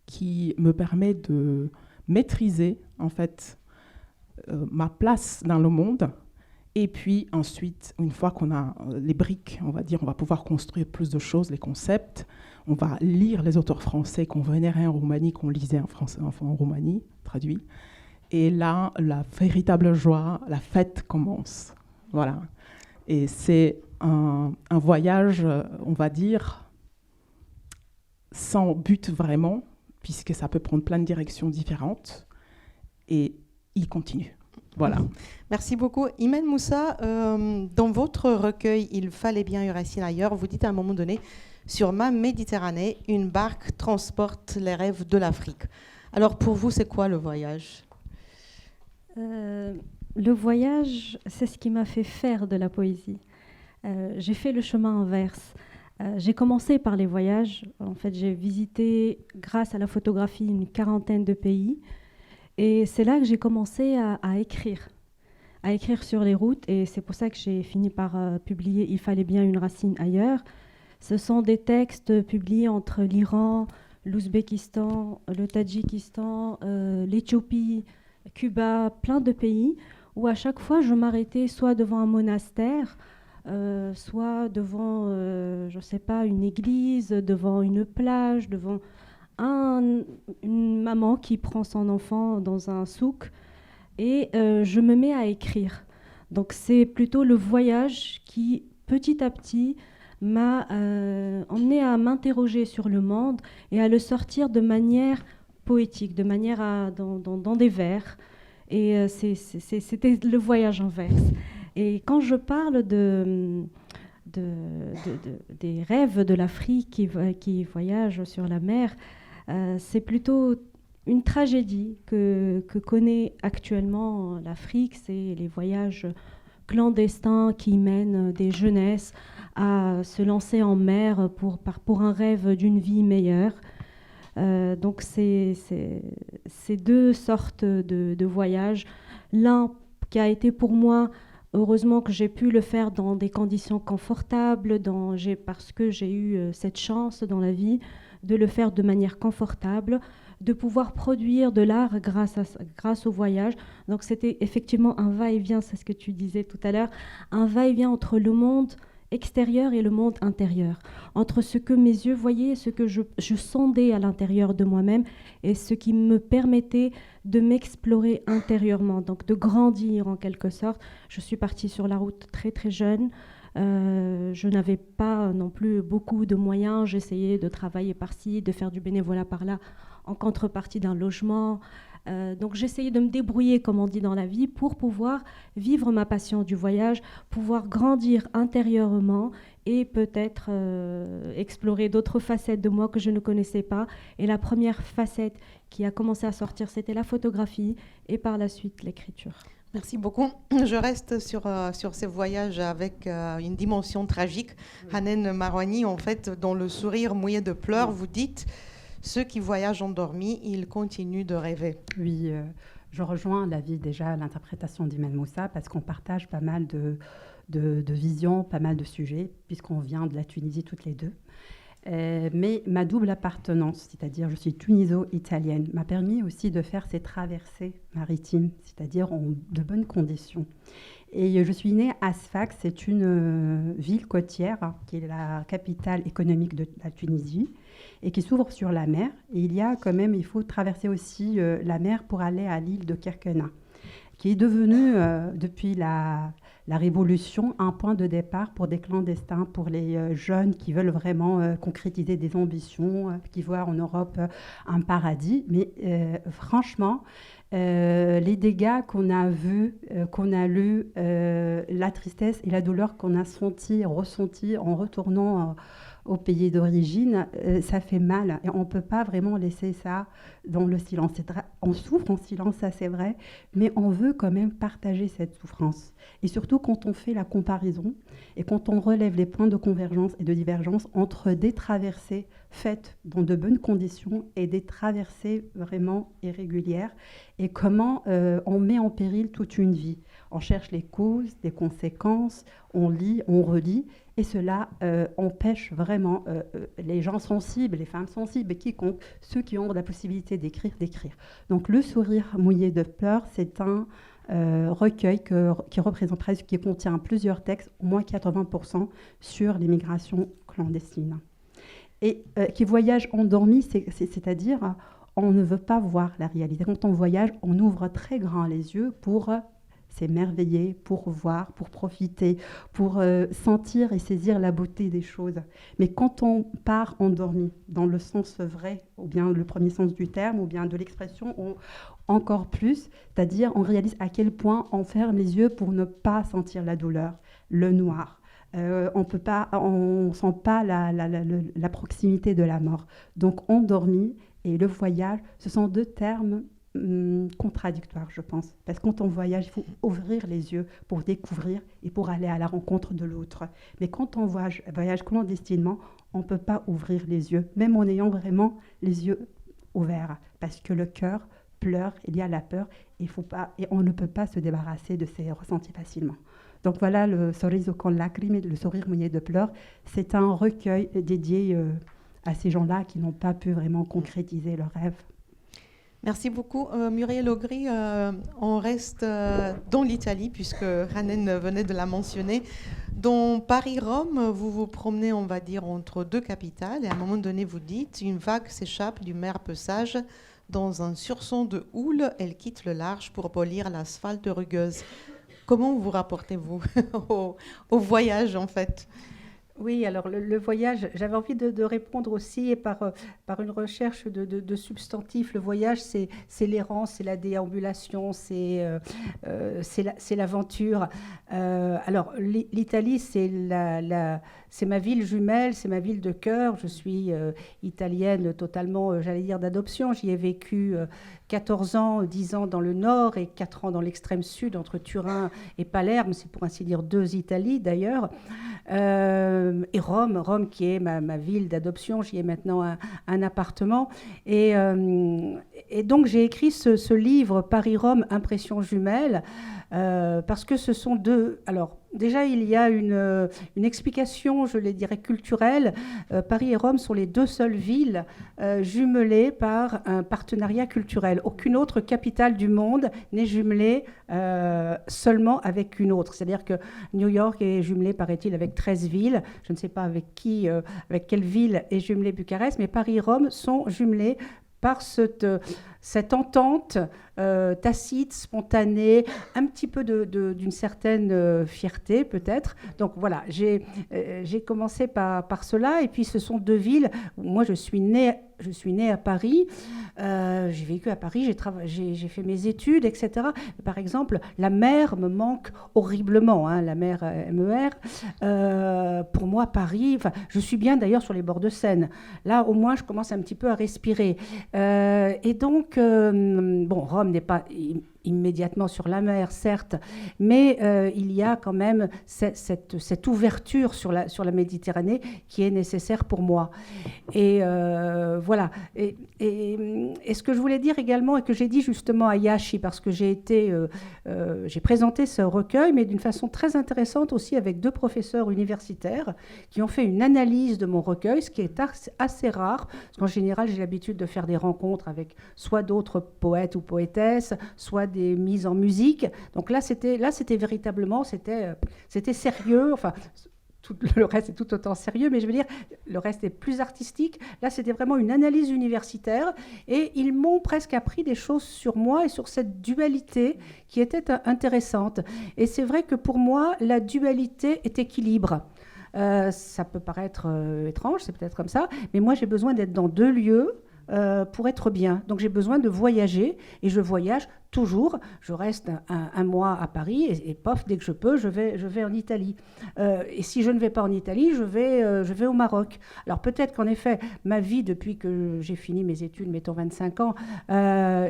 [SPEAKER 6] qui me permet de maîtriser en fait ma place dans le monde. Et puis ensuite, une fois qu'on a les briques, on va dire, on va pouvoir construire plus de choses, les concepts. On va lire les auteurs français qu'on vénérait en Roumanie, qu'on lisait en français, enfin en Roumanie, traduit. Et là, la véritable joie, la fête commence. Voilà. Et c'est un voyage, on va dire, sans but vraiment, puisque ça peut prendre plein de directions différentes. Et il continue. Voilà.
[SPEAKER 1] Merci beaucoup. Imen Moussa, dans votre recueil « Il fallait bien une racine ailleurs », vous dites à un moment donné « Sur ma Méditerranée, une barque transporte les rêves de l'Afrique ». Alors pour vous, c'est quoi le voyage ?
[SPEAKER 3] Le voyage, c'est ce qui m'a fait faire de la poésie. J'ai fait le chemin inverse. J'ai commencé par les voyages. En fait, j'ai visité, grâce à la photographie, une 40aine de pays. Et c'est là que j'ai commencé à écrire sur les routes. Et c'est pour ça que j'ai fini par publier « Il fallait bien une racine ailleurs ». Ce sont des textes publiés entre l'Iran, l'Ouzbékistan, le Tadjikistan, l'Éthiopie, Cuba, plein de pays, où à chaque fois je m'arrêtais soit devant un monastère, soit devant, je ne sais pas, une église, devant une plage, devant une maman qui prend son enfant dans un souk, et je me mets à écrire. Donc c'est plutôt le voyage qui, petit à petit, m'a emmené à m'interroger sur le monde et à le sortir de manière poétique, de manière dans des vers. Et c'était le voyage inverse. Et quand je parle des rêves de l'Afrique qui voyagent sur la mer, c'est plutôt une tragédie que connaît actuellement l'Afrique. C'est les voyages clandestins qui mènent des jeunesses à se lancer en mer pour un rêve d'une vie meilleure. Donc c'est deux sortes de voyages. L'un qui a été pour moi, heureusement que j'ai pu le faire dans des conditions confortables, parce que j'ai eu cette chance dans la vie de le faire de manière confortable, de pouvoir produire de l'art grâce au voyage. Donc c'était effectivement un va-et-vient, c'est ce que tu disais tout à l'heure, un va-et-vient entre le monde extérieur et le monde intérieur, entre ce que mes yeux voyaient, ce que je sondais à l'intérieur de moi-même et ce qui me permettait de m'explorer intérieurement, donc de grandir en quelque sorte. Je suis partie sur la route très très jeune, Je n'avais pas non plus beaucoup de moyens. J'essayais de travailler par-ci, de faire du bénévolat par-là, en contrepartie d'un logement. Donc j'essayais de me débrouiller, comme on dit dans la vie, pour pouvoir vivre ma passion du voyage, pouvoir grandir intérieurement et peut-être explorer d'autres facettes de moi que je ne connaissais pas. Et la première facette qui a commencé à sortir, c'était la photographie et par la suite l'écriture.
[SPEAKER 1] Merci beaucoup. Je reste sur ces voyages avec une dimension tragique. Hanen Marouani, en fait, dans Le sourire mouillé de pleurs, vous dites « Ceux qui voyagent endormis, ils continuent de rêver ».
[SPEAKER 4] Oui, je rejoins l'avis déjà, l'interprétation d'Imen Moussa, parce qu'on partage pas mal de visions, pas mal de sujets, puisqu'on vient de la Tunisie toutes les deux. Mais ma double appartenance, c'est-à-dire je suis tuniso-italienne, m'a permis aussi de faire ces traversées maritimes, c'est-à-dire en de bonnes conditions. Et je suis née à Sfax, c'est une ville côtière qui est la capitale économique de la Tunisie et qui s'ouvre sur la mer. Et il faut traverser aussi la mer pour aller à l'île de Kerkena, qui est devenue, depuis la Révolution, un point de départ pour des clandestins, pour les jeunes qui veulent vraiment concrétiser des ambitions, qui voient en Europe un paradis. Mais franchement, les dégâts qu'on a vus, qu'on a lus, la tristesse et la douleur qu'on a ressentie en retournant au pays d'origine, ça fait mal. Et on ne peut pas vraiment laisser ça dans le silence. On souffre en silence, ça c'est vrai, mais on veut quand même partager cette souffrance. Et surtout quand on fait la comparaison et quand on relève les points de convergence et de divergence entre des traversées faites dans de bonnes conditions et des traversées vraiment irrégulières, et comment on met en péril toute une vie. On cherche les causes, les conséquences, on lit, on relit, et cela empêche vraiment les gens sensibles, les femmes sensibles, et quiconque, ceux qui ont la possibilité d'écrire. Donc le sourire mouillé de pleurs, c'est un recueil qui contient plusieurs textes, au moins 80%, sur l'immigration clandestine. Et qui voyage endormi, c'est-à-dire on ne veut pas voir la réalité. Quand on voyage, on ouvre très grand les yeux pour s'émerveiller, pour voir, pour profiter, pour sentir et saisir la beauté des choses. Mais quand on part endormi, dans le sens vrai, ou bien le premier sens du terme, ou bien de l'expression, encore plus, c'est-à-dire on réalise à quel point on ferme les yeux pour ne pas sentir la douleur, le noir. On ne sent pas la proximité de la mort. Donc endormi et le voyage, ce sont deux termes contradictoires, je pense. Parce que quand on voyage, il faut ouvrir les yeux pour découvrir et pour aller à la rencontre de l'autre. Mais quand on voyage clandestinement, on ne peut pas ouvrir les yeux, même en ayant vraiment les yeux ouverts. Parce que le cœur pleure, il y a la peur, et on ne peut pas se débarrasser de ces ressentis facilement. Donc voilà, le Sorriso con lacrime, le sourire mouillé de pleurs, c'est un recueil dédié à ces gens-là qui n'ont pas pu vraiment concrétiser leurs rêves.
[SPEAKER 1] Merci beaucoup. Muriel Augry, on reste dans l'Italie, puisque Hanen venait de la mentionner. Dans Paris-Rome, vous vous promenez, on va dire, entre deux capitales, et à un moment donné, vous dites « Une vague s'échappe du mer peu sage. Dans un sursaut de houle, elle quitte le large pour polir l'asphalte rugueuse. » Comment vous rapportez-vous au voyage, en fait ?
[SPEAKER 2] Oui, alors le voyage, j'avais envie de répondre aussi par une recherche de substantifs. Le voyage, c'est l'errance, c'est la déambulation, c'est l'aventure. Alors l'Italie, c'est ma ville jumelle, c'est ma ville de cœur. Je suis italienne totalement, j'allais dire, d'adoption. J'y ai vécu 14 ans, 10 ans dans le nord et 4 ans dans l'extrême sud, entre Turin et Palerme. C'est pour ainsi dire deux Italies d'ailleurs. Et Rome qui est ma ville d'adoption, j'y ai maintenant un appartement. Et donc j'ai écrit ce livre Paris-Rome, Impressions jumelles, parce que ce sont deux... Alors déjà, il y a une explication, je les dirais, culturelle. Paris et Rome sont les deux seules villes jumelées par un partenariat culturel. Aucune autre capitale du monde n'est jumelée seulement avec une autre. C'est-à-dire que New York est jumelée, paraît-il, avec 13 villes. Je ne sais pas avec quelle ville est jumelée Bucarest, mais Paris et Rome sont jumelées par cette entente tacite, spontanée, un petit peu d'une certaine fierté peut-être. Donc voilà, j'ai commencé par cela, et puis ce sont deux villes où moi je suis née à Paris, j'ai vécu à Paris, j'ai fait mes études, etc. Par exemple, la mer me manque horriblement, hein, la mer MER. Pour moi, Paris, je suis bien d'ailleurs sur les bords de Seine. Là, au moins, je commence un petit peu à respirer. Et donc, Rome n'est pas immédiatement sur la mer, certes, mais il y a quand même cette ouverture sur la Méditerranée qui est nécessaire pour moi. Et voilà. Et ce que je voulais dire également, et que j'ai dit justement à Yashi, parce que j'ai présenté ce recueil, mais d'une façon très intéressante aussi, avec deux professeurs universitaires qui ont fait une analyse de mon recueil, ce qui est assez rare, parce qu'en général, j'ai l'habitude de faire des rencontres avec soit d'autres poètes ou poétesses, soit des mises en musique. Donc là, c'était véritablement, c'était sérieux. Enfin, tout le reste est tout autant sérieux, mais je veux dire, le reste est plus artistique. Là, c'était vraiment une analyse universitaire, et ils m'ont presque appris des choses sur moi et sur cette dualité qui était intéressante. Et c'est vrai que pour moi, la dualité est équilibre. Ça peut paraître étrange, c'est peut-être comme ça, mais moi, j'ai besoin d'être dans deux lieux pour être bien. Donc j'ai besoin de voyager, et je voyage toujours. Je reste un mois à Paris, et pof, dès que je peux, je vais en Italie. Et si je ne vais pas en Italie, je vais au Maroc. Alors peut-être qu'en effet, ma vie, depuis que j'ai fini mes études, mettons 25 ans,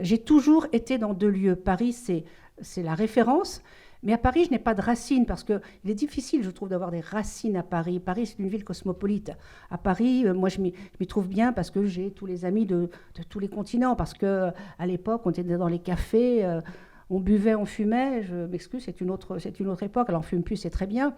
[SPEAKER 2] j'ai toujours été dans deux lieux. Paris, c'est la référence. Mais à Paris, je n'ai pas de racines, parce qu'il est difficile, je trouve, d'avoir des racines à Paris. Paris, c'est une ville cosmopolite. À Paris, moi, je m'y trouve bien parce que j'ai tous les amis de tous les continents. Parce qu'à l'époque, on était dans les cafés, on buvait, on fumait. Je m'excuse, c'est une autre époque. Alors, on ne fume plus, c'est très bien.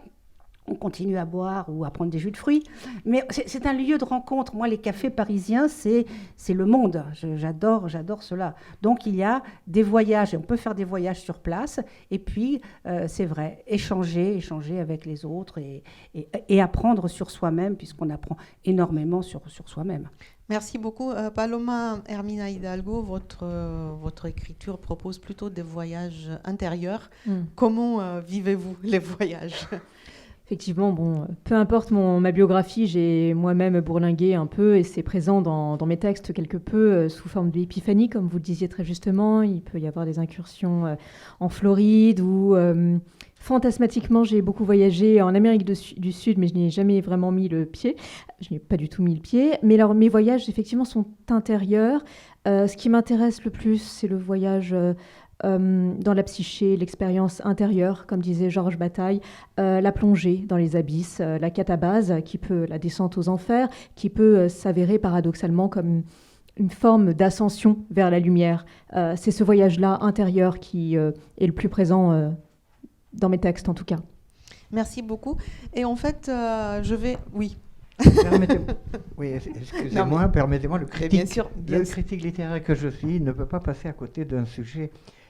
[SPEAKER 2] On continue à boire ou à prendre des jus de fruits. Mais c'est un lieu de rencontre. Moi, les cafés parisiens, c'est le monde. J'adore cela. Donc, il y a des voyages. Et on peut faire des voyages sur place. Et puis, c'est vrai, échanger avec les autres, et apprendre sur soi-même, puisqu'on apprend énormément sur soi-même.
[SPEAKER 1] Merci beaucoup. Paloma Hermina Hidalgo, votre écriture propose plutôt des voyages intérieurs. Comment vivez-vous les voyages ?
[SPEAKER 5] Effectivement, peu importe ma biographie, j'ai moi-même bourlingué un peu, et c'est présent dans mes textes quelque peu sous forme d'épiphanie, comme vous le disiez très justement. Il peut y avoir des incursions en Floride, ou fantasmatiquement, j'ai beaucoup voyagé en Amérique du Sud, mais je n'y ai jamais vraiment mis le pied. Je n'y ai pas du tout mis le pied. Mais alors, mes voyages, effectivement, sont intérieurs. Ce qui m'intéresse le plus, c'est le voyage dans la psyché, l'expérience intérieure, comme disait Georges Bataille, la plongée dans les abysses, la catabase, la descente aux enfers, qui peut s'avérer paradoxalement comme une forme d'ascension vers la lumière. C'est ce voyage-là intérieur qui est le plus présent dans mes textes, en tout cas.
[SPEAKER 1] Merci beaucoup. Et en fait, je vais... Oui.
[SPEAKER 7] Excusez-moi, permettez-moi, le critique littéraire que je suis ne peut pas passer à côté d'un sujet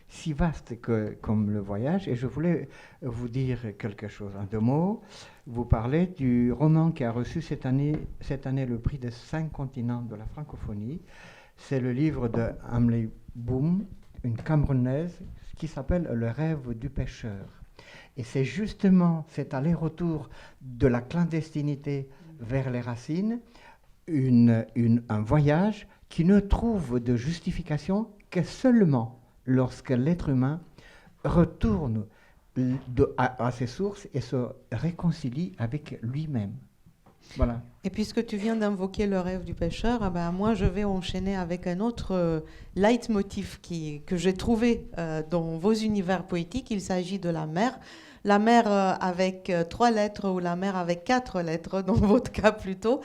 [SPEAKER 7] si vaste comme le voyage, et je voulais vous dire quelque chose en deux mots. Vous parlez du roman qui a reçu cette année le prix des 5 continents de la francophonie. C'est le livre de Amley Boum, une Camerounaise, qui s'appelle Le rêve du pêcheur. Et c'est justement cet aller-retour de la clandestinité vers les racines, un voyage qui ne trouve de justification que seulement lorsque l'être humain retourne à ses sources et se réconcilie avec lui-même. Voilà.
[SPEAKER 1] Et puisque tu viens d'invoquer le rêve du pêcheur, moi je vais enchaîner avec un autre leitmotiv que j'ai trouvé dans vos univers poétiques. Il s'agit de la mer. La mer avec 3 lettres ou la mer avec 4 lettres, dans votre cas plutôt.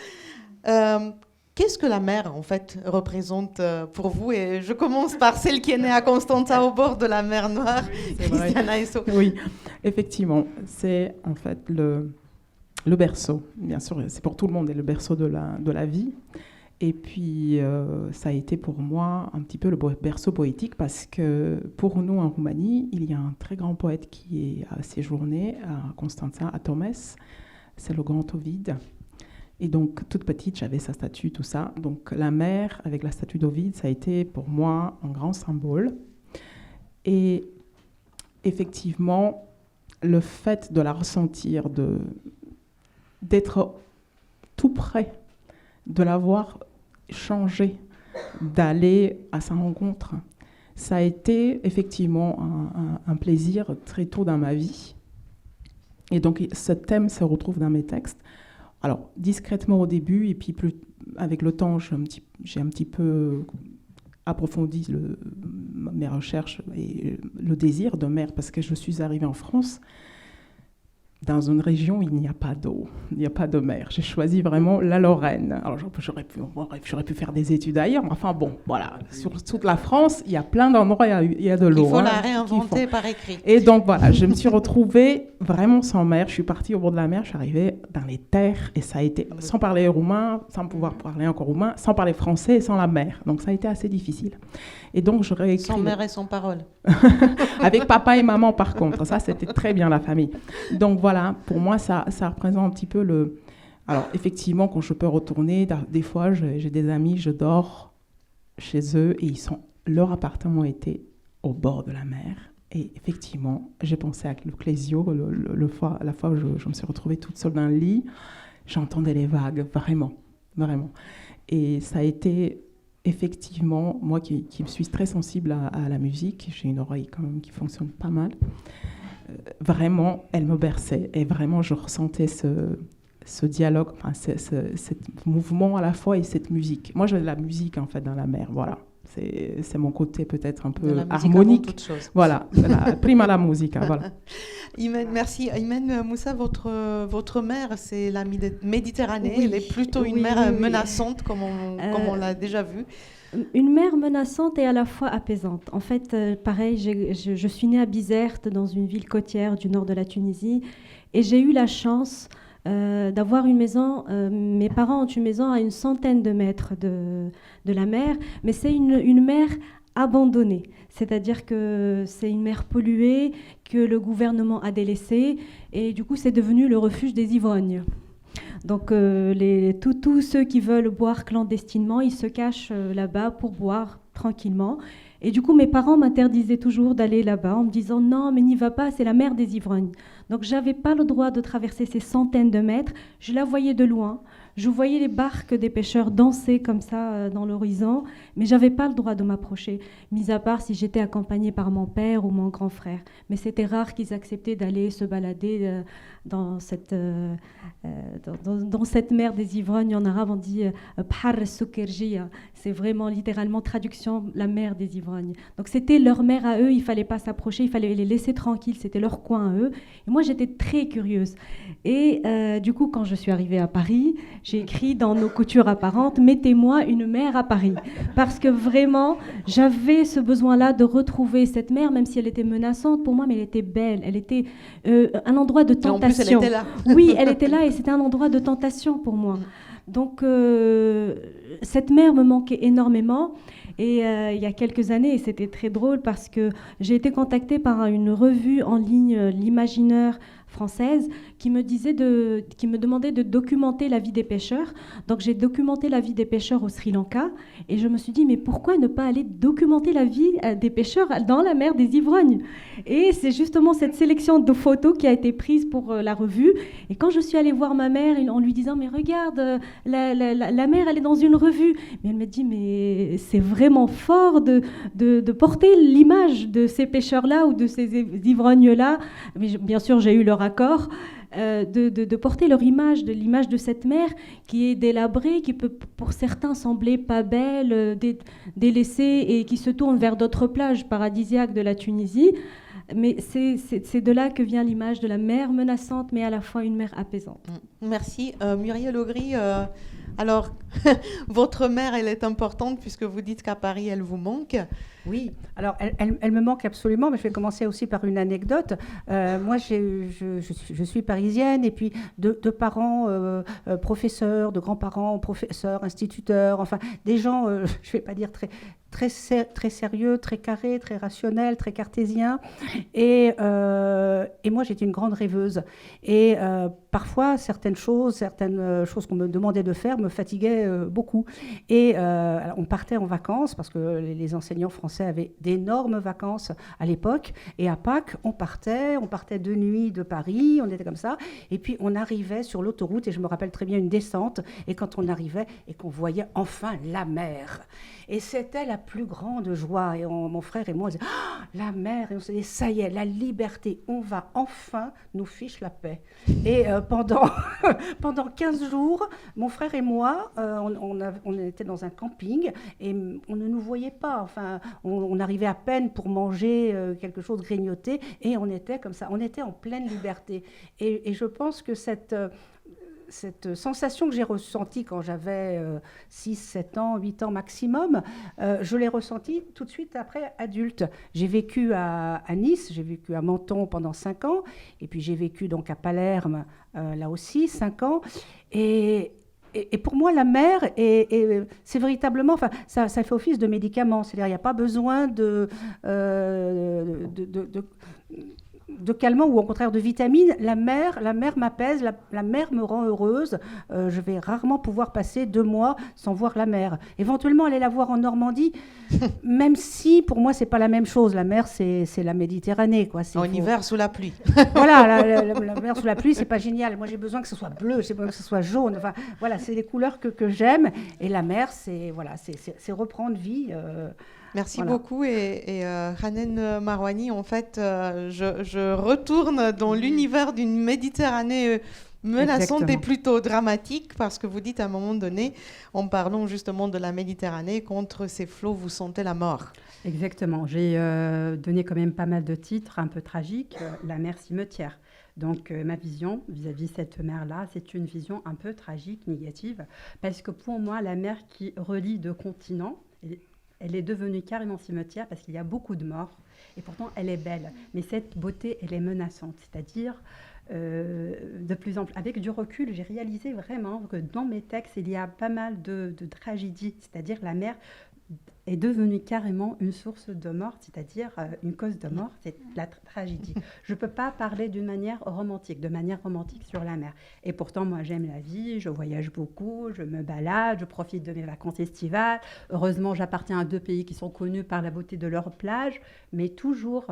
[SPEAKER 1] Qu'est-ce que la mer, en fait, représente pour vous? Et je commence par celle qui est née à Constanța, au bord de la mer Noire, Christiana Esso.
[SPEAKER 6] Oui, effectivement, c'est en fait le berceau. Bien sûr, c'est pour tout le monde, et le berceau de la vie. Et puis, ça a été pour moi un petit peu le berceau poétique, parce que pour nous, en Roumanie, il y a un très grand poète qui a séjourné à Constanța, à Tomes. C'est le grand Ovide. Et donc, toute petite, j'avais sa statue, tout ça. Donc, la mer, avec la statue d'Ovide, ça a été pour moi un grand symbole. Et effectivement, le fait de la ressentir, d'être tout près, de la voir changer, d'aller à sa rencontre, ça a été effectivement un plaisir très tôt dans ma vie. Et donc, ce thème se retrouve dans mes textes. Alors, discrètement au début, et puis avec le temps, j'ai un petit peu approfondi mes recherches et le désir de mer, parce que je suis arrivée en France dans une région où il n'y a pas d'eau, il n'y a pas de mer. J'ai choisi vraiment la Lorraine. Alors j'aurais pu faire des études ailleurs, mais enfin bon, voilà. Sur toute la France, il y a plein d'endroits où il y a de l'eau.
[SPEAKER 1] Il faut la réinventer par écrit.
[SPEAKER 6] Et donc voilà, je me suis retrouvée vraiment sans mer. Je suis partie au bord de la mer, je suis arrivée dans les terres, et ça a été sans parler roumain, sans pouvoir parler encore roumain, sans parler français et sans la mer. Donc ça a été assez difficile. Et donc j'aurais écrit...
[SPEAKER 1] Sans mère et sans parole.
[SPEAKER 6] Avec papa et maman, par contre. Ça, c'était très bien, la famille. Donc voilà, pour moi, ça représente un petit peu le... Alors, effectivement, quand je peux retourner, des fois, j'ai des amis, je dors chez eux, et leur appartement était au bord de la mer. Et effectivement, j'ai pensé à le Clésio, la fois où je me suis retrouvée toute seule dans le lit. J'entendais les vagues, vraiment, vraiment. Et ça a été... Effectivement, moi qui suis très sensible à la musique, j'ai une oreille quand même qui fonctionne pas mal, vraiment, elle me berçait. Et vraiment, je ressentais ce dialogue, enfin, ce mouvement à la fois et cette musique. Moi, j'ai de la musique, en fait, dans la mer, voilà. C'est mon côté peut-être un peu harmonique. Voilà, prima la musica, voilà.
[SPEAKER 1] Imen, merci. Imen Moussa, votre mer, c'est la Méditerranée. Oui, elle est plutôt une mer menaçante, comme on l'a déjà vu.
[SPEAKER 3] Une mer menaçante et à la fois apaisante. En fait, pareil, je suis née à Bizerte, dans une ville côtière du nord de la Tunisie, et j'ai eu la chance d'avoir une maison. Mes parents ont une maison à une centaine de mètres de la mer, mais c'est une mer abandonnée. C'est-à-dire que c'est une mer polluée que le gouvernement a délaissée, et du coup, c'est devenu le refuge des ivrognes. Donc, tous ceux qui veulent boire clandestinement, ils se cachent là-bas pour boire tranquillement. Et du coup, mes parents m'interdisaient toujours d'aller là-bas en me disant « Non, mais n'y va pas, c'est la mer des ivrognes ». Donc, je n'avais pas le droit de traverser ces centaines de mètres. Je la voyais de loin. Je voyais les barques des pêcheurs danser comme ça dans l'horizon, mais je n'avais pas le droit de m'approcher, mis à part si j'étais accompagnée par mon père ou mon grand frère. Mais c'était rare qu'ils acceptaient d'aller se balader dans cette mer des ivrognes. En arabe, on dit « Bhar Soukerjia ». C'est vraiment littéralement traduction « la mer des ivrognes ». Donc c'était leur mer à eux, il ne fallait pas s'approcher, il fallait les laisser tranquilles, c'était leur coin à eux. Et moi, j'étais très curieuse. Et du coup, quand je suis arrivée à Paris, j'ai écrit dans nos coutures apparentes « Mettez-moi une mer à Paris ». Parce que vraiment, j'avais ce besoin-là de retrouver cette mer, même si elle était menaçante pour moi, mais elle était belle. Elle était un endroit de tentation.
[SPEAKER 1] En plus, elle était là.
[SPEAKER 3] Oui, elle était là et c'était un endroit de tentation pour moi. Donc, cette mer me manquait énormément. Et il y a quelques années, et c'était très drôle parce que j'ai été contactée par une revue en ligne, l'Imaginaire française, qui me demandait de documenter la vie des pêcheurs. Donc j'ai documenté la vie des pêcheurs au Sri Lanka et je me suis dit mais pourquoi ne pas aller documenter la vie des pêcheurs dans la mer des ivrognes? Et c'est justement cette sélection de photos qui a été prise pour la revue. Et quand je suis allée voir ma mère en lui disant mais regarde, la mer elle est dans une revue, mais elle me dit mais c'est vraiment fort de porter l'image de ces pêcheurs-là ou de ces ivrognes-là. Mais bien sûr j'ai eu leur accord, de porter leur image, de l'image de cette mer qui est délabrée, qui peut pour certains sembler pas belle, délaissée et qui se tourne vers d'autres plages paradisiaques de la Tunisie. Mais c'est de là que vient l'image de la mer menaçante, mais à la fois une mer apaisante.
[SPEAKER 1] Merci. Muriel Augry, alors, votre mère, elle est importante puisque vous dites qu'à Paris, elle vous manque.
[SPEAKER 2] Oui, alors elle me manque absolument, mais je vais commencer aussi par une anecdote. Moi, je suis parisienne et puis de parents professeurs, de grands-parents professeurs, instituteurs, enfin des gens, je ne vais pas dire très sérieux, très carré, très rationnel, très cartésien. Et moi, j'étais une grande rêveuse. Et parfois, certaines choses qu'on me demandait de faire me fatiguaient beaucoup. Et on partait en vacances, parce que les enseignants français avaient d'énormes vacances à l'époque. Et à Pâques, on partait de nuit de Paris, on était comme ça. Et puis, on arrivait sur l'autoroute, et je me rappelle très bien une descente. Et quand on arrivait et qu'on voyait enfin la mer. Et c'était la plus grande joie. Et mon frère et moi, on disait « la mer !» Et on se disait « ça y est, la liberté, on va enfin nous fiche la paix !» Et pendant 15 jours, mon frère et moi, on était dans un camping et on ne nous voyait pas. Enfin, on arrivait à peine pour manger quelque chose, grignoter, et on était comme ça. On était en pleine liberté. Et je pense que cette sensation que j'ai ressentie quand j'avais 6, 7 ans, 8 ans maximum, je l'ai ressentie tout de suite après adulte. J'ai vécu à Nice, j'ai vécu à Menton pendant 5 ans, et puis j'ai vécu donc à Palerme, là aussi, 5 ans. Et pour moi, la mer, c'est véritablement, enfin, ça fait office de médicament. C'est-à-dire, il n'y a pas besoin de calmant ou au contraire de vitamines. La mer m'apaise, la mer me rend heureuse. Je vais rarement pouvoir passer 2 mois sans voir la mer. Éventuellement aller la voir en Normandie, même si pour moi c'est pas la même chose. La mer c'est la Méditerranée, quoi.
[SPEAKER 1] En hiver sous la pluie.
[SPEAKER 2] Voilà, la mer sous la pluie c'est pas génial. Moi j'ai besoin que ce soit bleu, j'ai besoin que ce soit jaune. Enfin voilà, c'est les couleurs que j'aime. Et la mer c'est reprendre vie.
[SPEAKER 1] Merci
[SPEAKER 2] voilà.
[SPEAKER 1] beaucoup. Et Hanen Marouani, en fait, je retourne dans l'univers d'une Méditerranée menaçante
[SPEAKER 4] Exactement.
[SPEAKER 1] et plutôt dramatique, parce que vous dites à un moment donné, en parlant justement de la Méditerranée, contre ces flots, vous sentez la mort.
[SPEAKER 4] Exactement. J'ai donné quand même pas mal de titres un peu tragiques. La mer cimetière. Donc ma vision vis-à-vis de cette mer-là, c'est une vision un peu tragique, négative, parce que pour moi, la mer qui relie 2 continents, elle est devenue carrément cimetière parce qu'il y a beaucoup de morts et pourtant elle est belle. Mais cette beauté, elle est menaçante. C'est-à-dire, de plus en plus, avec du recul, j'ai réalisé vraiment que dans mes textes, il y a pas mal de tragédies. C'est-à-dire la mer est devenue carrément une source de mort, c'est-à-dire une cause de mort, c'est la tragédie. Je ne peux pas parler de manière romantique sur la mer. Et pourtant, moi, j'aime la vie, je voyage beaucoup, je me balade, je profite de mes vacances estivales. Heureusement, j'appartiens à 2 pays qui sont connus par la beauté de leurs plages, mais toujours,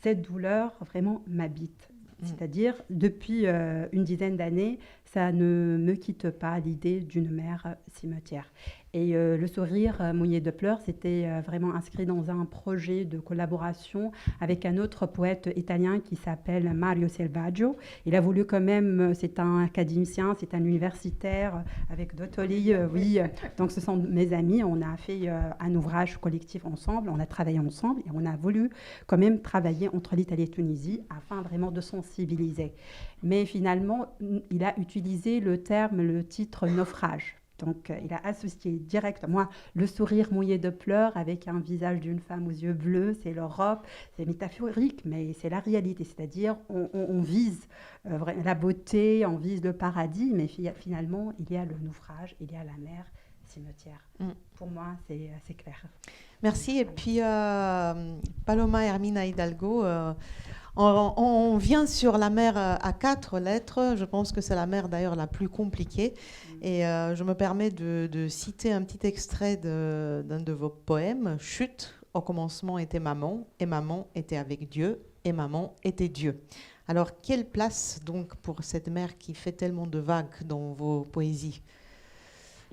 [SPEAKER 4] cette douleur vraiment m'habite. C'est-à-dire, depuis une dizaine d'années, ça ne me quitte pas l'idée d'une mer cimetière. Et le sourire mouillé de pleurs, c'était vraiment inscrit dans un projet de collaboration avec un autre poète italien qui s'appelle Mario Selvaggio. Il a voulu quand même, c'est un académicien, c'est un universitaire avec Dottoli, oui. Donc ce sont mes amis, on a fait un ouvrage collectif ensemble, on a travaillé ensemble et on a voulu quand même travailler entre l'Italie et la Tunisie afin vraiment de sensibiliser. Mais finalement, il a utilisé le titre naufrage. Donc, il a associé directement le sourire mouillé de pleurs avec un visage d'une femme aux yeux bleus. C'est l'Europe, c'est métaphorique, mais c'est la réalité. C'est-à-dire, on vise la beauté, on vise le paradis, mais finalement, il y a le naufrage, il y a la mer cimetière. Pour moi, c'est clair.
[SPEAKER 1] Merci. Et puis, Paloma Hermina Hidalgo, on vient sur la mer à 4 lettres. Je pense que c'est la mer d'ailleurs la plus compliquée. Et je me permets de citer un petit extrait d'un de vos poèmes. Chute, au commencement était maman, et maman était avec Dieu, et maman était Dieu. Alors, quelle place donc pour cette mer qui fait tellement de vagues dans vos poésies ?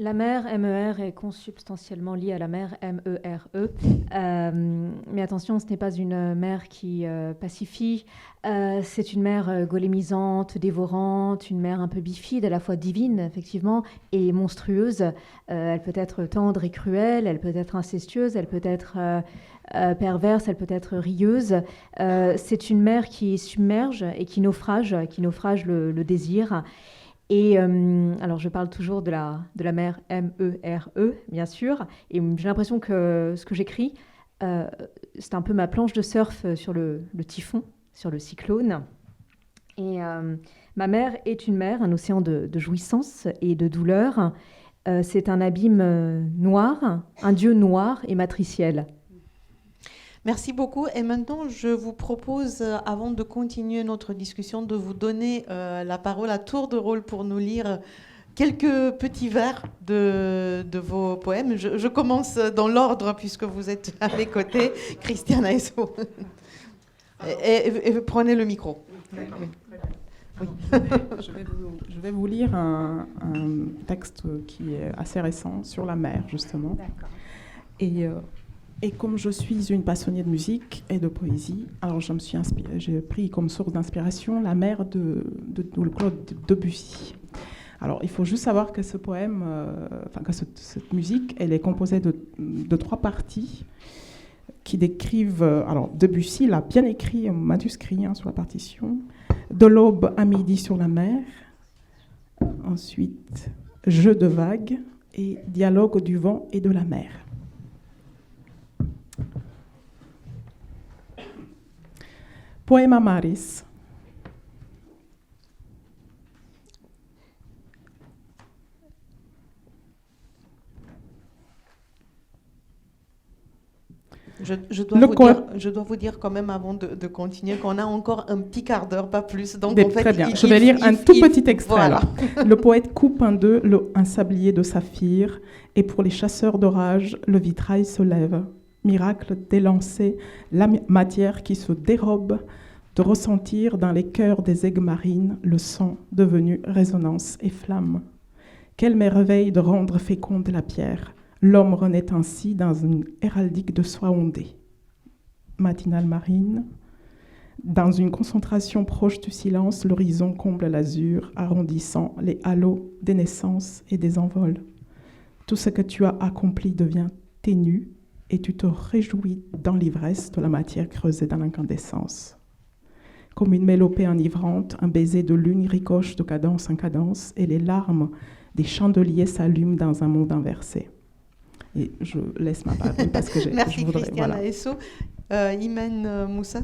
[SPEAKER 5] La mer, MER, est consubstantiellement liée à la mer, MERE. Mais attention, ce n'est pas une mer qui pacifie. C'est une mer golémisante, dévorante, une mer un peu bifide, à la fois divine, effectivement, et monstrueuse. Elle peut être tendre et cruelle, elle peut être incestueuse, elle peut être perverse, elle peut être rieuse. C'est une mer qui submerge et qui naufrage le désir. Et alors, je parle toujours de la mer MERE, bien sûr. Et j'ai l'impression que ce que j'écris, c'est un peu ma planche de surf sur le typhon, sur le cyclone. Et ma mer est une mer, un océan de jouissance et de douleur. c'est un abîme noir, un Dieu noir et matriciel.
[SPEAKER 1] Merci beaucoup. Et maintenant, je vous propose, avant de continuer notre discussion, de vous donner la parole à tour de rôle pour nous lire quelques petits vers de vos poèmes. Je commence dans l'ordre, puisque vous êtes à mes côtés, Christiane Aesso. Et prenez le micro. Oui.
[SPEAKER 6] Je vais vous lire un texte qui est assez récent sur la mer, justement. Et comme je suis une passionnée de musique et de poésie, alors j'ai pris comme source d'inspiration la mer de Claude Debussy. Alors, il faut juste savoir que ce poème, cette musique, elle est composée de 3 parties qui décrivent. Alors, Debussy l'a bien écrit en manuscrit sur la partition. De l'aube à midi sur la mer. Ensuite, jeu de vagues et dialogue du vent et de la mer. Poema Maris.
[SPEAKER 1] Je dois vous dire quand même avant de continuer qu'on a encore un petit quart d'heure, pas plus. Donc, en fait,
[SPEAKER 6] très bien. Je vais lire un tout petit extrait. Voilà. Le poète coupe en deux un sablier de saphir, et pour les chasseurs d'orage, le vitrail se lève. Miracle d'élancer la matière qui se dérobe, de ressentir dans les cœurs des aigues marines le sang devenu résonance et flamme. Quel merveille de rendre féconde la pierre! L'homme renaît ainsi dans une héraldique de soie ondée. Matinale marine. Dans une concentration proche du silence, l'horizon comble l'azur, arrondissant les halos des naissances et des envols. Tout ce que tu as accompli devient ténu, et tu te réjouis dans l'ivresse de la matière creusée dans l'incandescence. Comme une mélopée enivrante, un baiser de lune ricoche de cadence en cadence, et les larmes des chandeliers s'allument dans un monde inversé. Et je laisse ma parole parce que
[SPEAKER 1] Merci
[SPEAKER 6] je voudrais...
[SPEAKER 1] Christiane Aesso. Imen Moussa.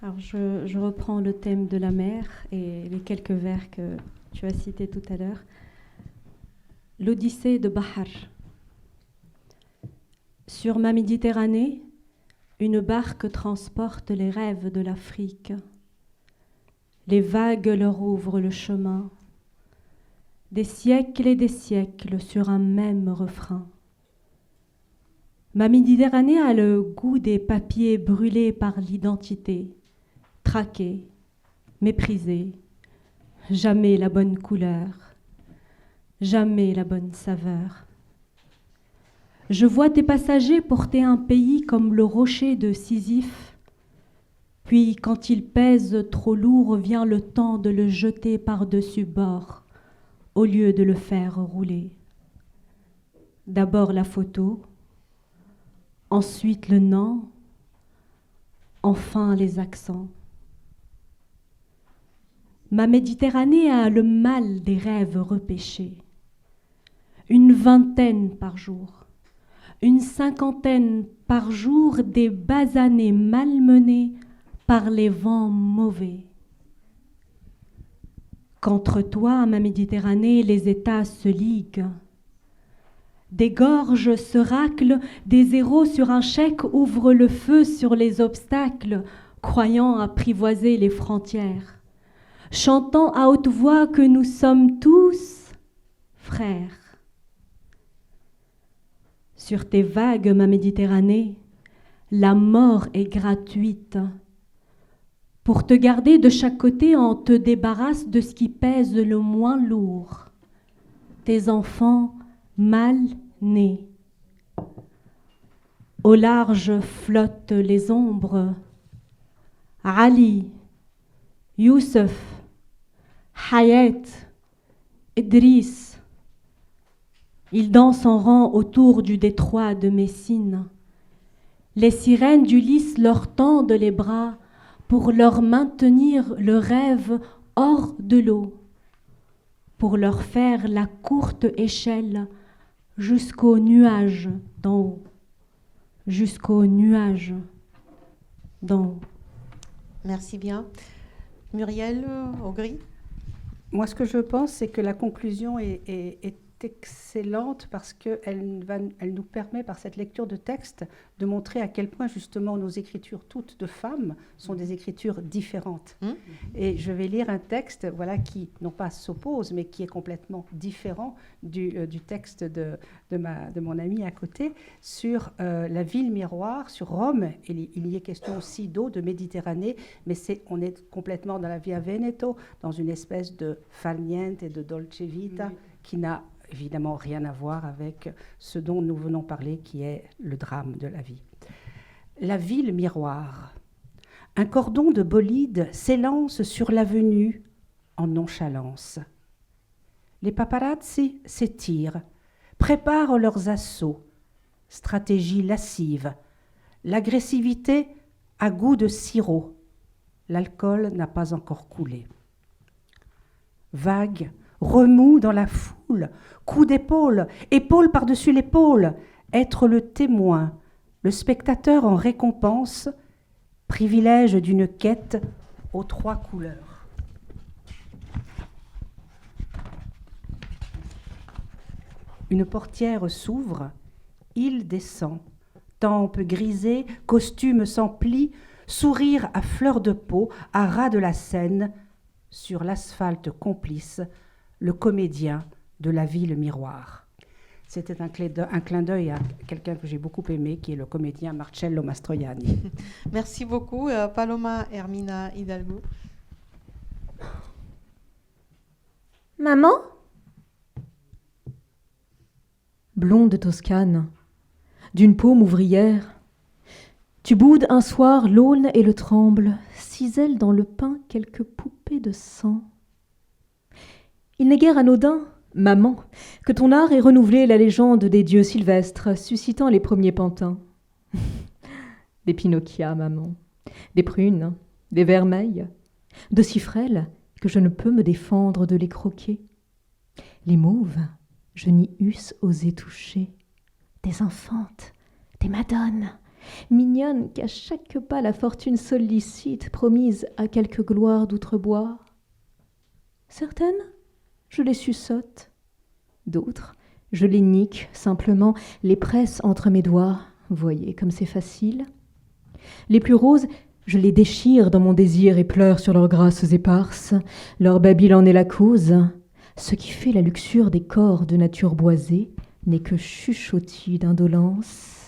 [SPEAKER 3] Alors je reprends le thème de la mer et les quelques vers que tu as cités tout à l'heure. L'Odyssée de Bahar. Sur ma Méditerranée, une barque transporte les rêves de l'Afrique. Les vagues leur ouvrent le chemin. Des siècles et des siècles sur un même refrain. Ma Méditerranée a le goût des papiers brûlés par l'identité, traqués, méprisés, jamais la bonne couleur, jamais la bonne saveur. Je vois tes passagers porter un pays comme le rocher de Sisyphe, puis quand il pèse trop lourd, vient le temps de le jeter par-dessus bord, au lieu de le faire rouler. D'abord la photo, ensuite le nom, enfin les accents. Ma Méditerranée a le mal des rêves repêchés. Une vingtaine par jour, une cinquantaine par jour des basanés malmenés par les vents mauvais. Qu'entre toi, ma Méditerranée, les États se liguent. Des gorges se raclent, des héros sur un chèque ouvrent le feu sur les obstacles, croyant apprivoiser les frontières, chantant à haute voix que nous sommes tous frères. Sur tes vagues, ma Méditerranée, la mort est gratuite. Pour te garder de chaque côté, on te débarrasse de ce qui pèse le moins lourd. Tes enfants mal nés. Au large flottent les ombres. Ali, Youssef, Hayat, Idriss. Ils dansent en rang autour du détroit de Messine. Les sirènes du lys leur tendent les bras pour leur maintenir le rêve hors de l'eau, pour leur faire la courte échelle jusqu'aux nuages d'en haut, jusqu'aux nuages d'en haut.
[SPEAKER 1] Merci bien. Muriel Augry.
[SPEAKER 2] Moi, ce que je pense, c'est que la conclusion est excellente parce qu'elle elle nous permet, par cette lecture de texte, de montrer à quel point, justement, nos écritures, toutes de femmes, sont des écritures différentes. Et je vais lire un texte voilà, qui, non pas s'oppose, mais qui est complètement différent du texte de mon ami à côté, sur la ville miroir, sur Rome. Il y est question aussi d'eau, de Méditerranée, mais on est complètement dans la Via Veneto, dans une espèce de far niente et de dolce vita qui n'a évidemment rien à voir avec ce dont nous venons parler, qui est le drame de la vie. La ville miroir. Un cordon de bolides s'élance sur l'avenue en nonchalance. Les paparazzi s'étirent, préparent leurs assauts. Stratégie lascive. L'agressivité a goût de sirop. L'alcool n'a pas encore coulé. Vague, remous dans la foule, coup d'épaule, épaule par-dessus l'épaule, être le témoin, le spectateur en récompense, privilège d'une quête aux 3 couleurs. Une portière s'ouvre, il descend, tempe grisée, costume sans plis, sourire à fleur de peau, à ras de la Seine, sur l'asphalte complice, le comédien de la ville miroir. C'était un clin d'œil à quelqu'un que j'ai beaucoup aimé, qui est le comédien Marcello Mastroianni.
[SPEAKER 1] Merci beaucoup, Paloma Hermina Hidalgo.
[SPEAKER 5] Maman ? Blonde Toscane, d'une paume ouvrière, tu boudes un soir l'aulne et le tremble, cisèlent dans le pain quelques poupées de sang. Il n'est guère anodin, maman, que ton art ait renouvelé la légende des dieux sylvestres, suscitant les premiers pantins. Des Pinocchia, maman, des prunes, des vermeils, de si frêles que je ne peux me défendre de les croquer. Les mauves, je n'y eusse osé toucher. Des infantes, des madones, mignonnes qu'à chaque pas la fortune sollicite, promise à quelque gloire d'outre-bois. Certaines, je les suçote. D'autres, je les nique simplement, les presse entre mes doigts. Voyez comme c'est facile. Les plus roses, je les déchire dans mon désir et pleure sur leurs grâces éparses. Leur babil en est la cause. Ce qui fait la luxure des corps de nature boisée n'est que chuchotis d'indolence.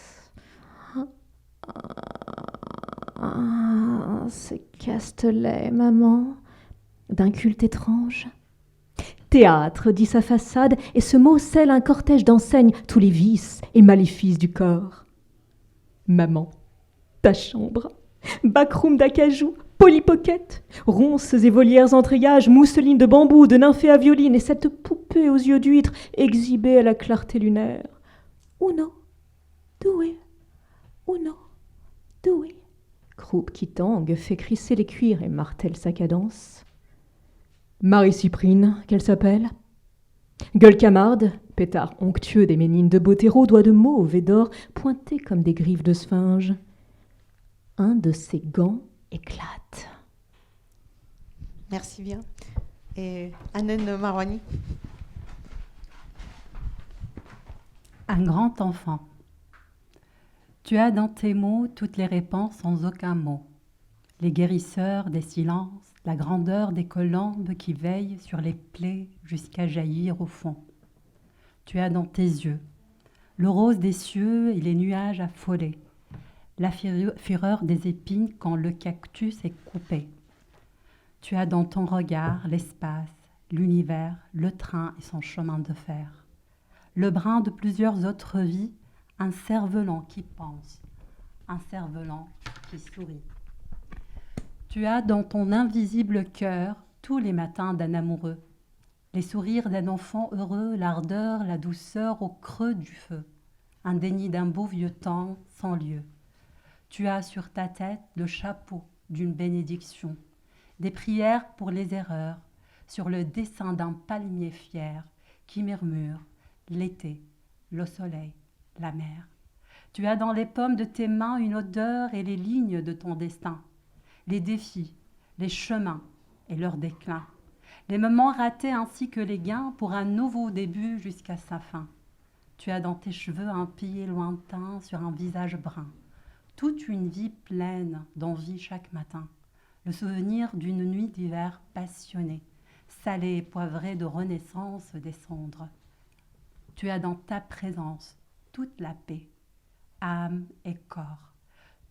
[SPEAKER 5] Ces castelets, maman, d'un culte étrange. Théâtre, dit sa façade, et ce mot scelle un cortège d'enseignes, tous les vices et maléfices du corps. Maman, ta chambre, backroom d'acajou, polypocket, ronces et volières en treillage, mousseline de bambou, de nymphée à violine, et cette poupée aux yeux d'huître exhibée à la clarté lunaire. Uno, due, uno, due. Croupe qui tangue, fait crisser les cuirs et martèle sa cadence. Marie-Cyprine, qu'elle s'appelle. Gueule camarde, pétard onctueux des ménines de Botero, doigts de mauve et d'or pointés comme des griffes de sphinge. Un de ses gants éclate.
[SPEAKER 1] Merci bien. Et Annen Marwani.
[SPEAKER 4] Un grand enfant. Tu as dans tes mots toutes les réponses sans aucun mot. Les guérisseurs des silences, la grandeur des colombes qui veillent sur les plaies jusqu'à jaillir au fond. Tu as dans tes yeux le rose des cieux et les nuages affolés, la fureur des épines quand le cactus est coupé. Tu as dans ton regard l'espace, l'univers, le train et son chemin de fer, le brin de plusieurs autres vies, un cerf-volant qui pense, un cerf-volant qui sourit. Tu as dans ton invisible cœur tous les matins d'un amoureux, les sourires d'un enfant heureux, l'ardeur, la douceur au creux du feu, un déni d'un beau vieux temps sans lieu. Tu as sur ta tête le chapeau d'une bénédiction, des prières pour les erreurs, sur le dessin d'un palmier fier qui murmure l'été, le soleil, la mer. Tu as dans les paumes de tes mains une odeur et les lignes de ton destin, les défis, les chemins et leur déclin, Les moments ratés ainsi que les gains pour un nouveau début jusqu'à sa fin. Tu as dans tes cheveux un pied lointain sur un visage brun. Toute une vie pleine d'envie chaque matin. Le souvenir d'une nuit d'hiver passionnée, salée et poivrée de renaissance des cendres. Tu as dans ta présence toute la paix, âme et corps.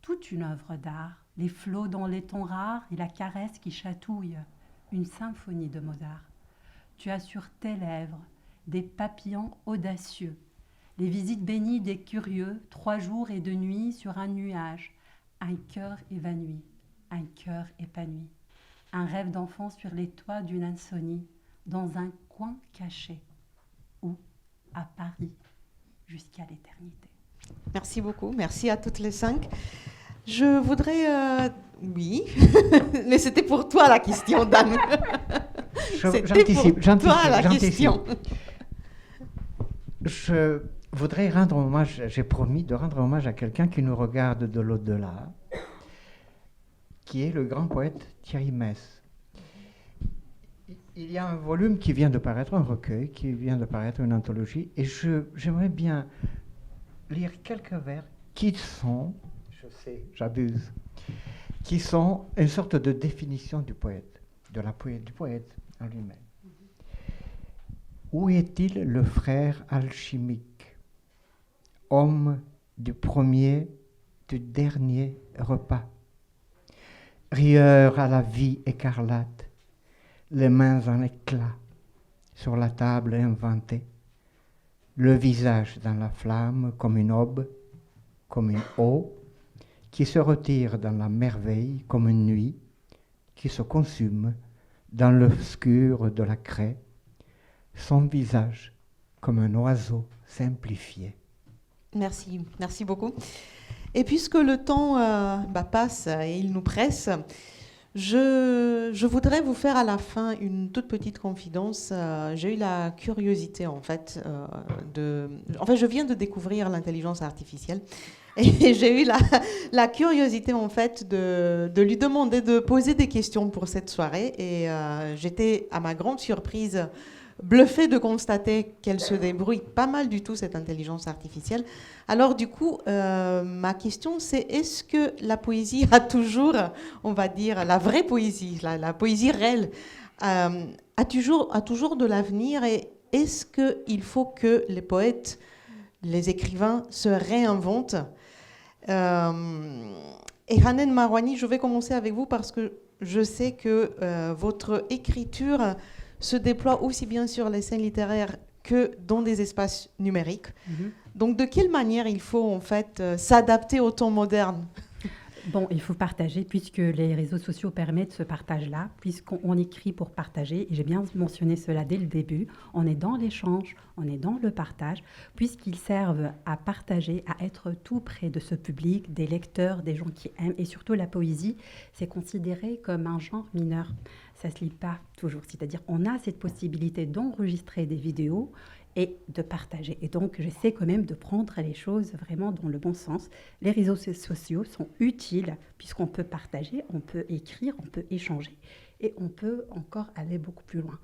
[SPEAKER 4] Toute une œuvre d'art, les flots dans les tons rares et la caresse qui chatouille, une symphonie de Mozart. Tu as sur tes lèvres des papillons audacieux, les visites bénies des curieux, 3 jours et 2 nuits sur un nuage, un cœur évanoui, un cœur épanoui, un rêve d'enfant sur les toits d'une insomnie, dans un coin caché, ou à Paris, jusqu'à l'éternité.
[SPEAKER 1] Merci beaucoup, merci à toutes les 5. Je voudrais... Oui, mais c'était pour toi la question, Dan.
[SPEAKER 7] J'anticipe.
[SPEAKER 1] Toi la question.
[SPEAKER 7] Je voudrais rendre hommage, j'ai promis de rendre hommage à quelqu'un qui nous regarde de l'au-delà, qui est le grand poète Thierry Messe. Il y a un volume qui vient de paraître, un recueil qui vient de paraître, une anthologie, et j'aimerais bien lire quelques vers qui sont, je sais, j'abuse, qui sont une sorte de définition du poète, du poète en lui-même. Où est-il le frère alchimique, homme du premier, du dernier repas, rieur à la vie écarlate, les mains en éclat, sur la table inventée, le visage dans la flamme comme une aube, comme une eau, qui se retire dans la merveille comme une nuit, qui se consume dans l'obscur de la craie, son visage comme un oiseau simplifié.
[SPEAKER 1] Merci, merci beaucoup. Et puisque le temps passe et il nous presse, je voudrais vous faire à la fin une toute petite confidence. J'ai eu la curiosité, en fait, je viens de découvrir l'intelligence artificielle. Et j'ai eu la curiosité, en fait, de lui demander de poser des questions pour cette soirée. Et j'étais, à ma grande surprise, bluffée de constater qu'elle se débrouille pas mal du tout, cette intelligence artificielle. Alors du coup, ma question c'est, est-ce que la poésie a toujours, on va dire, la vraie poésie, la poésie réelle, a toujours de l'avenir, et est-ce qu'il faut que les poètes, les écrivains se réinventent? Et Hanen Marouani, je vais commencer avec vous parce que je sais que votre écriture se déploie aussi bien sur les scènes littéraires que dans des espaces numériques. Donc, de quelle manière il faut en fait s'adapter au temps moderne?
[SPEAKER 4] Bon, il faut partager, puisque les réseaux sociaux permettent ce partage-là, puisqu'on écrit pour partager, et j'ai bien mentionné cela dès le début, on est dans l'échange, on est dans le partage, puisqu'ils servent à partager, à être tout près de ce public, des lecteurs, des gens qui aiment, et surtout la poésie, c'est considéré comme un genre mineur. Ça ne se lit pas toujours, c'est-à-dire on a cette possibilité d'enregistrer des vidéos et de partager. Et donc, j'essaie quand même de prendre les choses vraiment dans le bon sens. Les réseaux sociaux sont utiles puisqu'on peut partager, on peut écrire, on peut échanger et on peut encore aller beaucoup plus loin.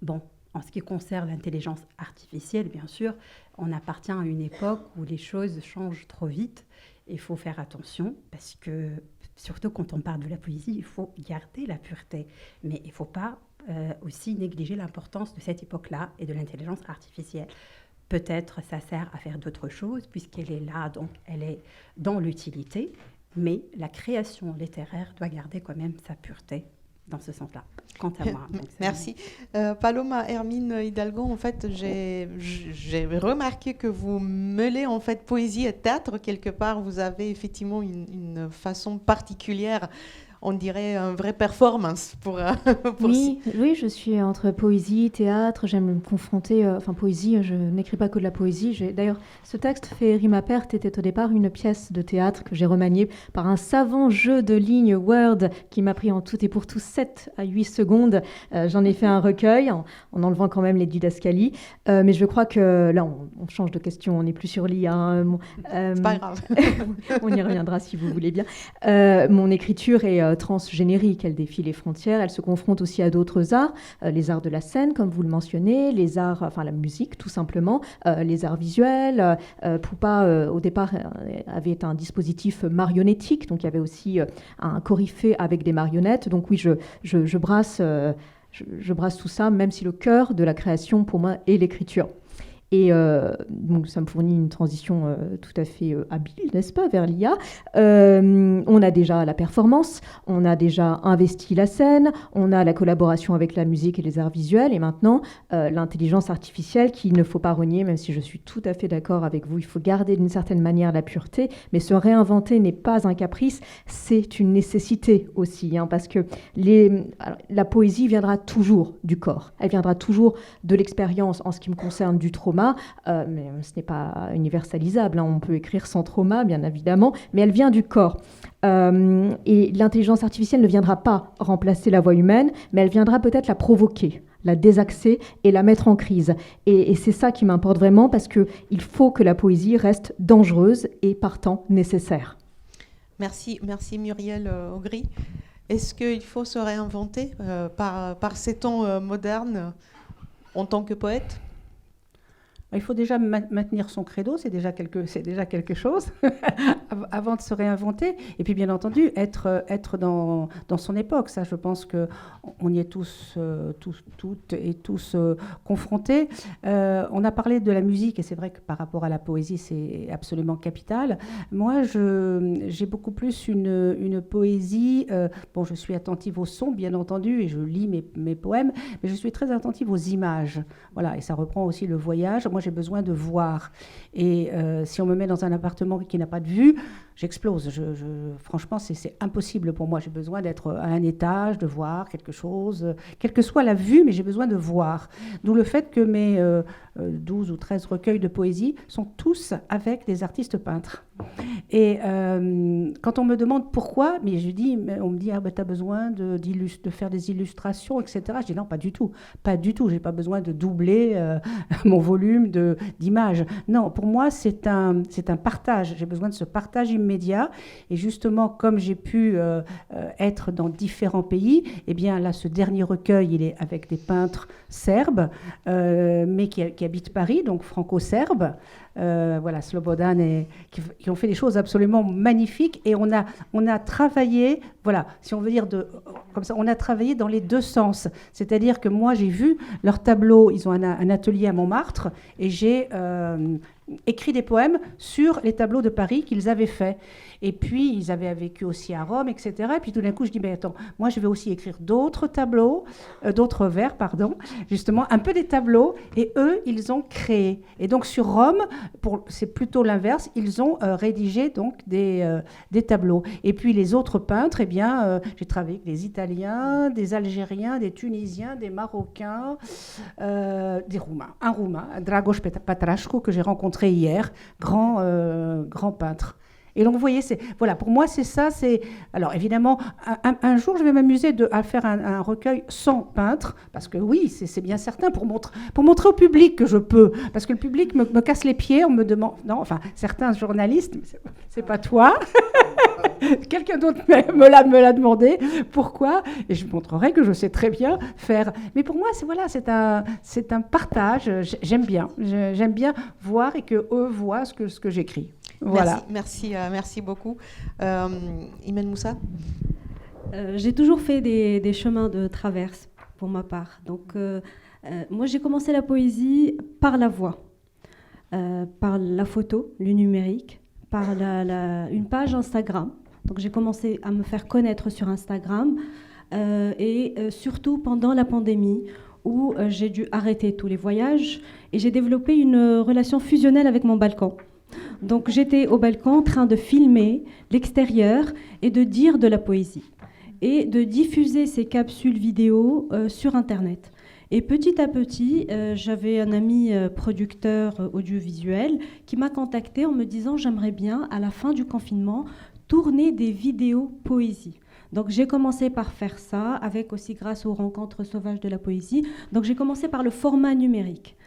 [SPEAKER 4] Bon, en ce qui concerne l'intelligence artificielle, bien sûr, on appartient à une époque où les choses changent trop vite. Il faut faire attention parce que, surtout quand on parle de la poésie, il faut garder la pureté. Mais il ne faut pas aussi négliger l'importance de cette époque-là et de l'intelligence artificielle. Peut-être ça sert à faire d'autres choses puisqu'elle est là, donc elle est dans l'utilité, mais la création littéraire doit garder quand même sa pureté dans ce sens-là, quant à moi. Donc,
[SPEAKER 1] merci. Paloma, Hermine Hidalgo, en fait, j'ai remarqué que vous mêlez en fait poésie et théâtre quelque part. Vous avez effectivement une façon particulière, on dirait une vraie performance pour
[SPEAKER 5] oui, je suis entre poésie, théâtre, j'aime me confronter, poésie, je n'écris pas que de la poésie. D'ailleurs, ce texte fait rime à perte était au départ une pièce de théâtre que j'ai remaniée par un savant jeu de lignes Word qui m'a pris en tout et pour tout 7 à 8 secondes. J'en ai fait un recueil en enlevant quand même les didascalies. Mais je crois que là, on change de question, on n'est plus sur l'IA.
[SPEAKER 1] C'est pas grave.
[SPEAKER 5] On y reviendra si vous voulez bien. Mon écriture est transgénérique. Elle défie les frontières, elle se confronte aussi à d'autres arts, les arts de la scène, comme vous le mentionnez, les arts, enfin la musique tout simplement, les arts visuels. Poupa, au départ, avait un dispositif marionnettique, donc il y avait aussi un coryphée avec des marionnettes. Donc oui, je brasse tout ça, même si le cœur de la création, pour moi, est l'écriture. Et donc, ça me fournit une transition tout à fait habile, n'est-ce pas, vers l'IA. On a déjà la performance, on a déjà investi la scène, on a la collaboration avec la musique et les arts visuels, et maintenant, l'intelligence artificielle qu'il ne faut pas renier, même si je suis tout à fait d'accord avec vous, il faut garder d'une certaine manière la pureté, mais se réinventer n'est pas un caprice, c'est une nécessité aussi, hein, parce que la poésie viendra toujours du corps, elle viendra toujours de l'expérience, en ce qui me concerne, du trauma, mais ce n'est pas universalisable, hein. On peut écrire sans trauma, bien évidemment, mais elle vient du corps. Et l'intelligence artificielle ne viendra pas remplacer la voix humaine, mais elle viendra peut-être la provoquer, la désaxer et la mettre en crise. Et c'est ça qui m'importe vraiment, parce qu'il faut que la poésie reste dangereuse et partant nécessaire.
[SPEAKER 1] Merci Muriel Augry. Est-ce qu'il faut se réinventer par ces temps modernes en tant que poète ?
[SPEAKER 2] Il faut déjà maintenir son credo, c'est déjà quelque chose, avant de se réinventer. Et puis, bien entendu, être dans son époque. Ça, je pense qu'on y est toutes et tous confrontés. On a parlé de la musique, et c'est vrai que par rapport à la poésie, c'est absolument capital. Moi, j'ai beaucoup plus une poésie. Bon, je suis attentive au son, bien entendu, et je lis mes poèmes, mais je suis très attentive aux images. Voilà, et ça reprend aussi le voyage. Moi, j'ai besoin de voir. Et si on me met dans un appartement qui n'a pas de vue, j'explose. Franchement, c'est impossible pour moi. J'ai besoin d'être à un étage, de voir quelque chose, quelle que soit la vue, mais j'ai besoin de voir. D'où le fait que mes 12 ou 13 recueils de poésie sont tous avec des artistes peintres. Et quand on me demande pourquoi, mais on me dit tu as besoin de faire des illustrations, etc. Je dis non, pas du tout. Pas du tout. J'ai pas besoin de doubler mon volume d'images. Non, pour moi, c'est un partage. J'ai besoin de ce partage immédiat. Et justement, comme j'ai pu être dans différents pays, eh bien là, ce dernier recueil, il est avec des peintres serbes, mais qui habitent Paris, donc franco-serbes. Voilà, Slobodan, qui ont fait des choses absolument magnifiques. Et on a travaillé, voilà, si on veut dire comme ça, on a travaillé dans les deux sens. C'est-à-dire que moi, j'ai vu leurs tableaux, ils ont un atelier à Montmartre, et j'ai écrit des poèmes sur les tableaux de Paris qu'ils avaient faits. Et puis, ils avaient vécu aussi à Rome, etc. Et puis, tout d'un coup, je dis, mais attends, moi, je vais aussi écrire d'autres vers, justement, un peu des tableaux. Et eux, ils ont créé. Et donc, sur Rome, c'est plutôt l'inverse, ils ont rédigé donc des tableaux. Et puis, les autres peintres, eh bien, j'ai travaillé avec des Italiens, des Algériens, des Tunisiens, des Marocains, des Roumains. Un Roumain, Dragos Patrașcu, que j'ai rencontré hier, grand peintre. Et donc, vous voyez, voilà, pour moi, c'est ça. Alors, évidemment, un jour, je vais m'amuser à faire un recueil sans peintre, parce que oui, c'est bien certain, pour montrer au public que je peux. Parce que le public me casse les pieds, on me demande... Non, enfin, certains journalistes, mais c'est pas toi. Quelqu'un d'autre me l'a demandé. Pourquoi ? Et je montrerai que je sais très bien faire. Mais pour moi, c'est un partage. J'aime bien voir et qu'eux voient ce que j'écris. Voilà.
[SPEAKER 1] Merci beaucoup. Imen Moussa ?
[SPEAKER 3] J'ai toujours fait des chemins de traverse, pour ma part. Donc, moi, j'ai commencé la poésie par la voix, par la photo, le numérique, par une page Instagram. Donc, j'ai commencé à me faire connaître sur Instagram et surtout pendant la pandémie, où j'ai dû arrêter tous les voyages et j'ai développé une relation fusionnelle avec mon balcon. Donc j'étais au balcon en train de filmer l'extérieur et de dire de la poésie et de diffuser ces capsules vidéo sur Internet. Et petit à petit, j'avais un ami producteur audiovisuel qui m'a contacté en me disant « J'aimerais bien, à la fin du confinement, tourner des vidéos poésie ». Donc j'ai commencé par faire ça, avec aussi grâce aux rencontres sauvages de la poésie. Donc j'ai commencé par le format numérique.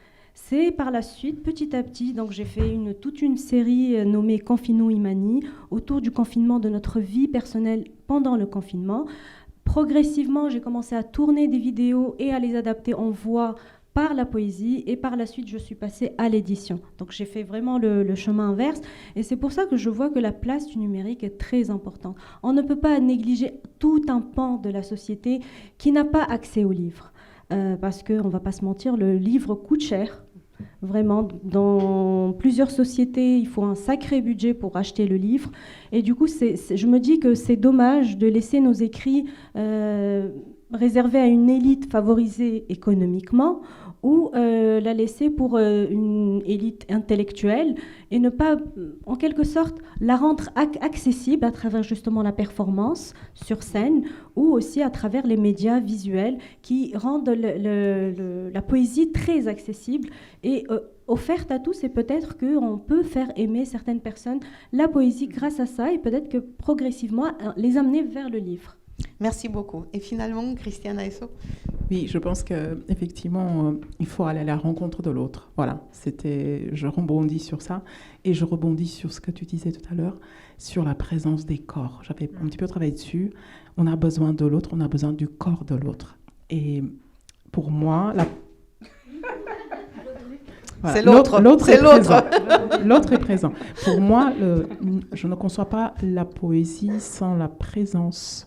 [SPEAKER 3] C'est par la suite, petit à petit, donc j'ai fait toute une série nommée Confinou Imani autour du confinement, de notre vie personnelle pendant le confinement. Progressivement, j'ai commencé à tourner des vidéos et à les adapter en voix par la poésie, et par la suite, je suis passée à l'édition. Donc j'ai fait vraiment le chemin inverse, et c'est pour ça que je vois que la place du numérique est très importante. On ne peut pas négliger tout un pan de la société qui n'a pas accès au livre, parce qu'on ne va pas se mentir, le livre coûte cher. Vraiment, dans plusieurs sociétés, il faut un sacré budget pour acheter le livre. Et du coup, je me dis que c'est dommage de laisser nos écrits réservés à une élite favorisée économiquement, ou la laisser pour une élite intellectuelle, et ne pas, en quelque sorte, la rendre accessible à travers justement la performance sur scène, ou aussi à travers les médias visuels qui rendent la poésie très accessible et offerte à tous. Et peut-être qu'on peut faire aimer certaines personnes la poésie grâce à ça, et peut-être que progressivement les amener vers le livre.
[SPEAKER 1] Merci beaucoup. Et finalement, Christiane Aesso?
[SPEAKER 6] Oui, je pense qu'effectivement, il faut aller à la rencontre de l'autre. Voilà, je rebondis sur ça, et je rebondis sur ce que tu disais tout à l'heure, sur la présence des corps. J'avais un petit peu travaillé dessus. On a besoin de l'autre, on a besoin du corps de l'autre. Et pour moi, voilà,
[SPEAKER 1] c'est l'autre.
[SPEAKER 6] L'autre est présent. Pour moi, je ne conçois pas la poésie sans la présence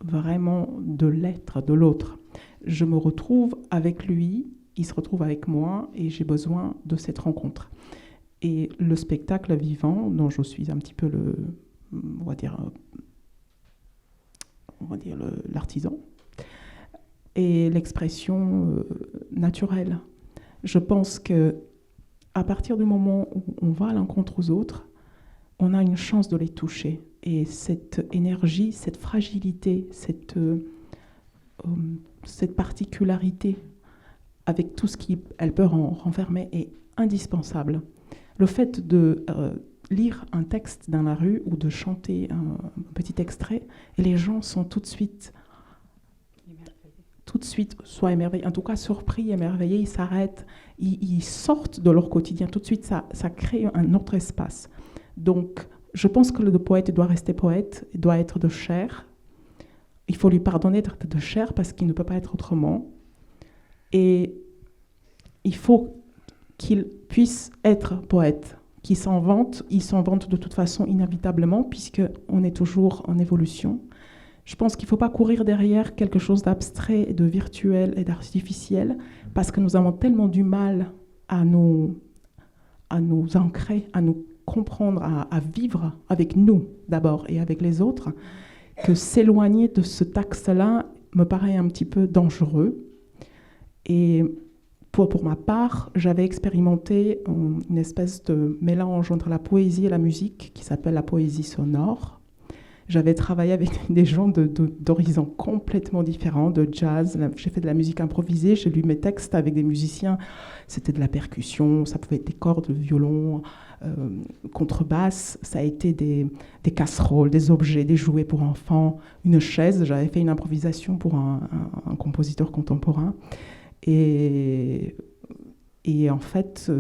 [SPEAKER 6] vraiment de l'être, de l'autre. Je me retrouve avec lui, il se retrouve avec moi, et j'ai besoin de cette rencontre. Et le spectacle vivant, dont je suis un petit peu l'artisan, et l'expression naturelle. Je pense que à partir du moment où on va à l'encontre aux autres, on a une chance de les toucher. Et cette énergie, cette fragilité, cette particularité, avec tout ce qu'elle peut renfermer, est indispensable. Le fait de lire un texte dans la rue ou de chanter un petit extrait, et les gens sont tout de suite soit émerveillés, en tout cas surpris, émerveillés, ils s'arrêtent, ils sortent de leur quotidien. Tout de suite, ça crée un autre espace. Donc, je pense que le poète doit rester poète, il doit être de chair. Il faut lui pardonner d'être de chair parce qu'il ne peut pas être autrement. Et il faut qu'il puisse être poète, qu'il s'en vante. Il s'en vante de toute façon inévitablement puisqu'on est toujours en évolution. Je pense qu'il ne faut pas courir derrière quelque chose d'abstrait, de virtuel et d'artificiel parce que nous avons tellement du mal à nous ancrer, à nous comprendre, à vivre avec nous d'abord et avec les autres, que s'éloigner de ce axe-là me paraît un petit peu dangereux. Et pour ma part, j'avais expérimenté une espèce de mélange entre la poésie et la musique qui s'appelle la poésie sonore. J'avais travaillé avec des gens d'horizons complètement différents, de jazz. J'ai fait de la musique improvisée, j'ai lu mes textes avec des musiciens. C'était de la percussion, ça pouvait être des cordes, le violon, contrebasse. Ça a été des casseroles, des objets, des jouets pour enfants, une chaise. J'avais fait une improvisation pour un compositeur contemporain. Et en fait,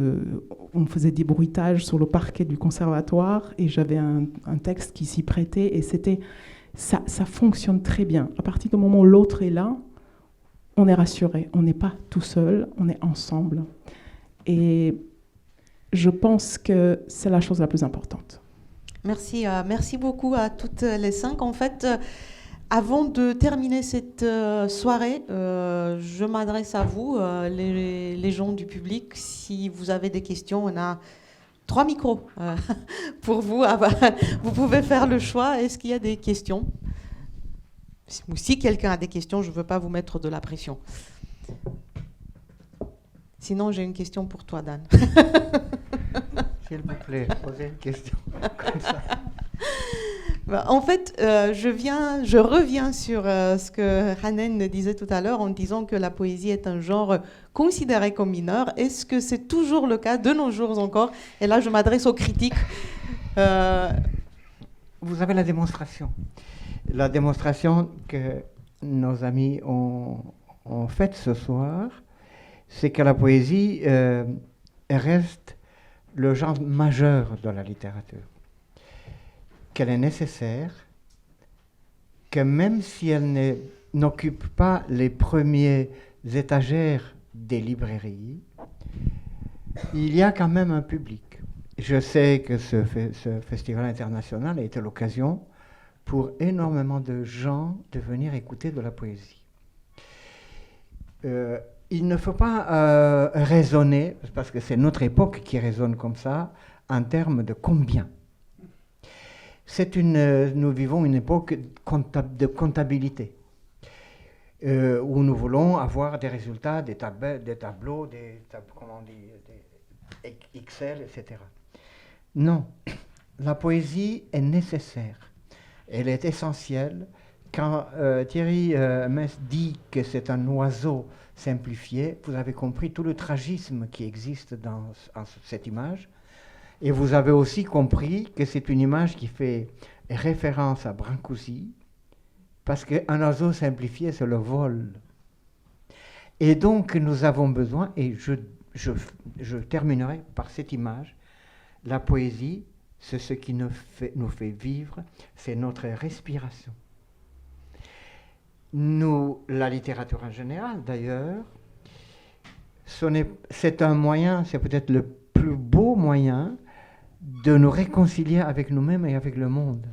[SPEAKER 6] on faisait des bruitages sur le parquet du conservatoire et j'avais un texte qui s'y prêtait et ça fonctionne très bien. À partir du moment où l'autre est là, on est rassuré. On n'est pas tout seul, on est ensemble. Et je pense que c'est la chose la plus importante.
[SPEAKER 1] Merci, merci beaucoup à toutes les cinq. En fait, avant de terminer cette soirée, je m'adresse à vous, les gens du public. Si vous avez des questions, on a 3 micros pour vous. Vous pouvez faire le choix. Est-ce qu'il y a des questions? Ou si quelqu'un a des questions, je ne veux pas vous mettre de la pression. Sinon, j'ai une question pour toi, Dan.
[SPEAKER 7] S'il vous plaît, posez une question comme ça.
[SPEAKER 1] En fait, je reviens sur ce que Hanen disait tout à l'heure en disant que la poésie est un genre considéré comme mineur. Est-ce que c'est toujours le cas de nos jours encore? Et là, je m'adresse aux critiques.
[SPEAKER 7] Vous avez la démonstration. La démonstration que nos amis ont faite ce soir. c'est que la poésie reste le genre majeur de la littérature, qu'elle est nécessaire, que même si elle n'occupe pas les premières étagères des librairies, il y a quand même un public. Je sais que ce festival international a été l'occasion pour énormément de gens de venir écouter de la poésie. Il ne faut pas raisonner, parce que c'est notre époque qui raisonne comme ça, en termes de combien. Nous vivons une époque de comptabilité, où nous voulons avoir des résultats, des tableaux, comment on dit, des Excel, etc. Non, la poésie est nécessaire, elle est essentielle. Quand Thierry Mess dit que c'est un oiseau simplifié, vous avez compris tout le tragisme qui existe dans cette image. Et vous avez aussi compris que c'est une image qui fait référence à Brancusi, parce qu'un oiseau simplifié, c'est le vol. Et donc, nous avons besoin, et je terminerai par cette image, la poésie, c'est ce qui nous fait vivre, c'est notre respiration. Nous, la littérature en général d'ailleurs, c'est un moyen, c'est peut-être le plus beau moyen de nous réconcilier avec nous-mêmes et avec le monde.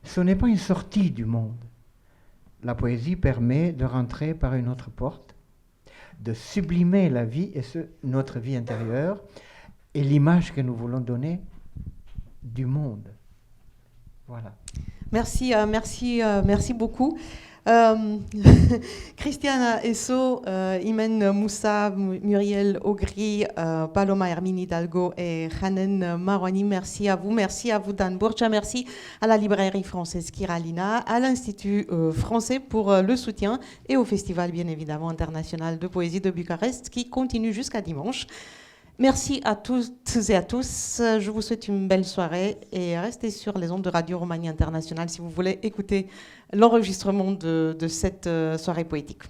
[SPEAKER 7] Ce n'est pas une sortie du monde. La poésie permet de rentrer par une autre porte, de sublimer la vie et notre vie intérieure et l'image que nous voulons donner du monde. Voilà.
[SPEAKER 1] Merci beaucoup. Christiane Esso, Imen Moussa, Muriel Augry, Paloma Hermine Hidalgo et Hanen Marouani, merci à vous Dan Burcha, merci à la librairie française Kiralina, à l'Institut français pour le soutien et au Festival bien évidemment international de poésie de Bucarest qui continue jusqu'à dimanche. Merci à toutes et à tous. Je vous souhaite une belle soirée et restez sur les ondes de Radio Romanie Internationale si vous voulez écouter l'enregistrement de cette soirée poétique.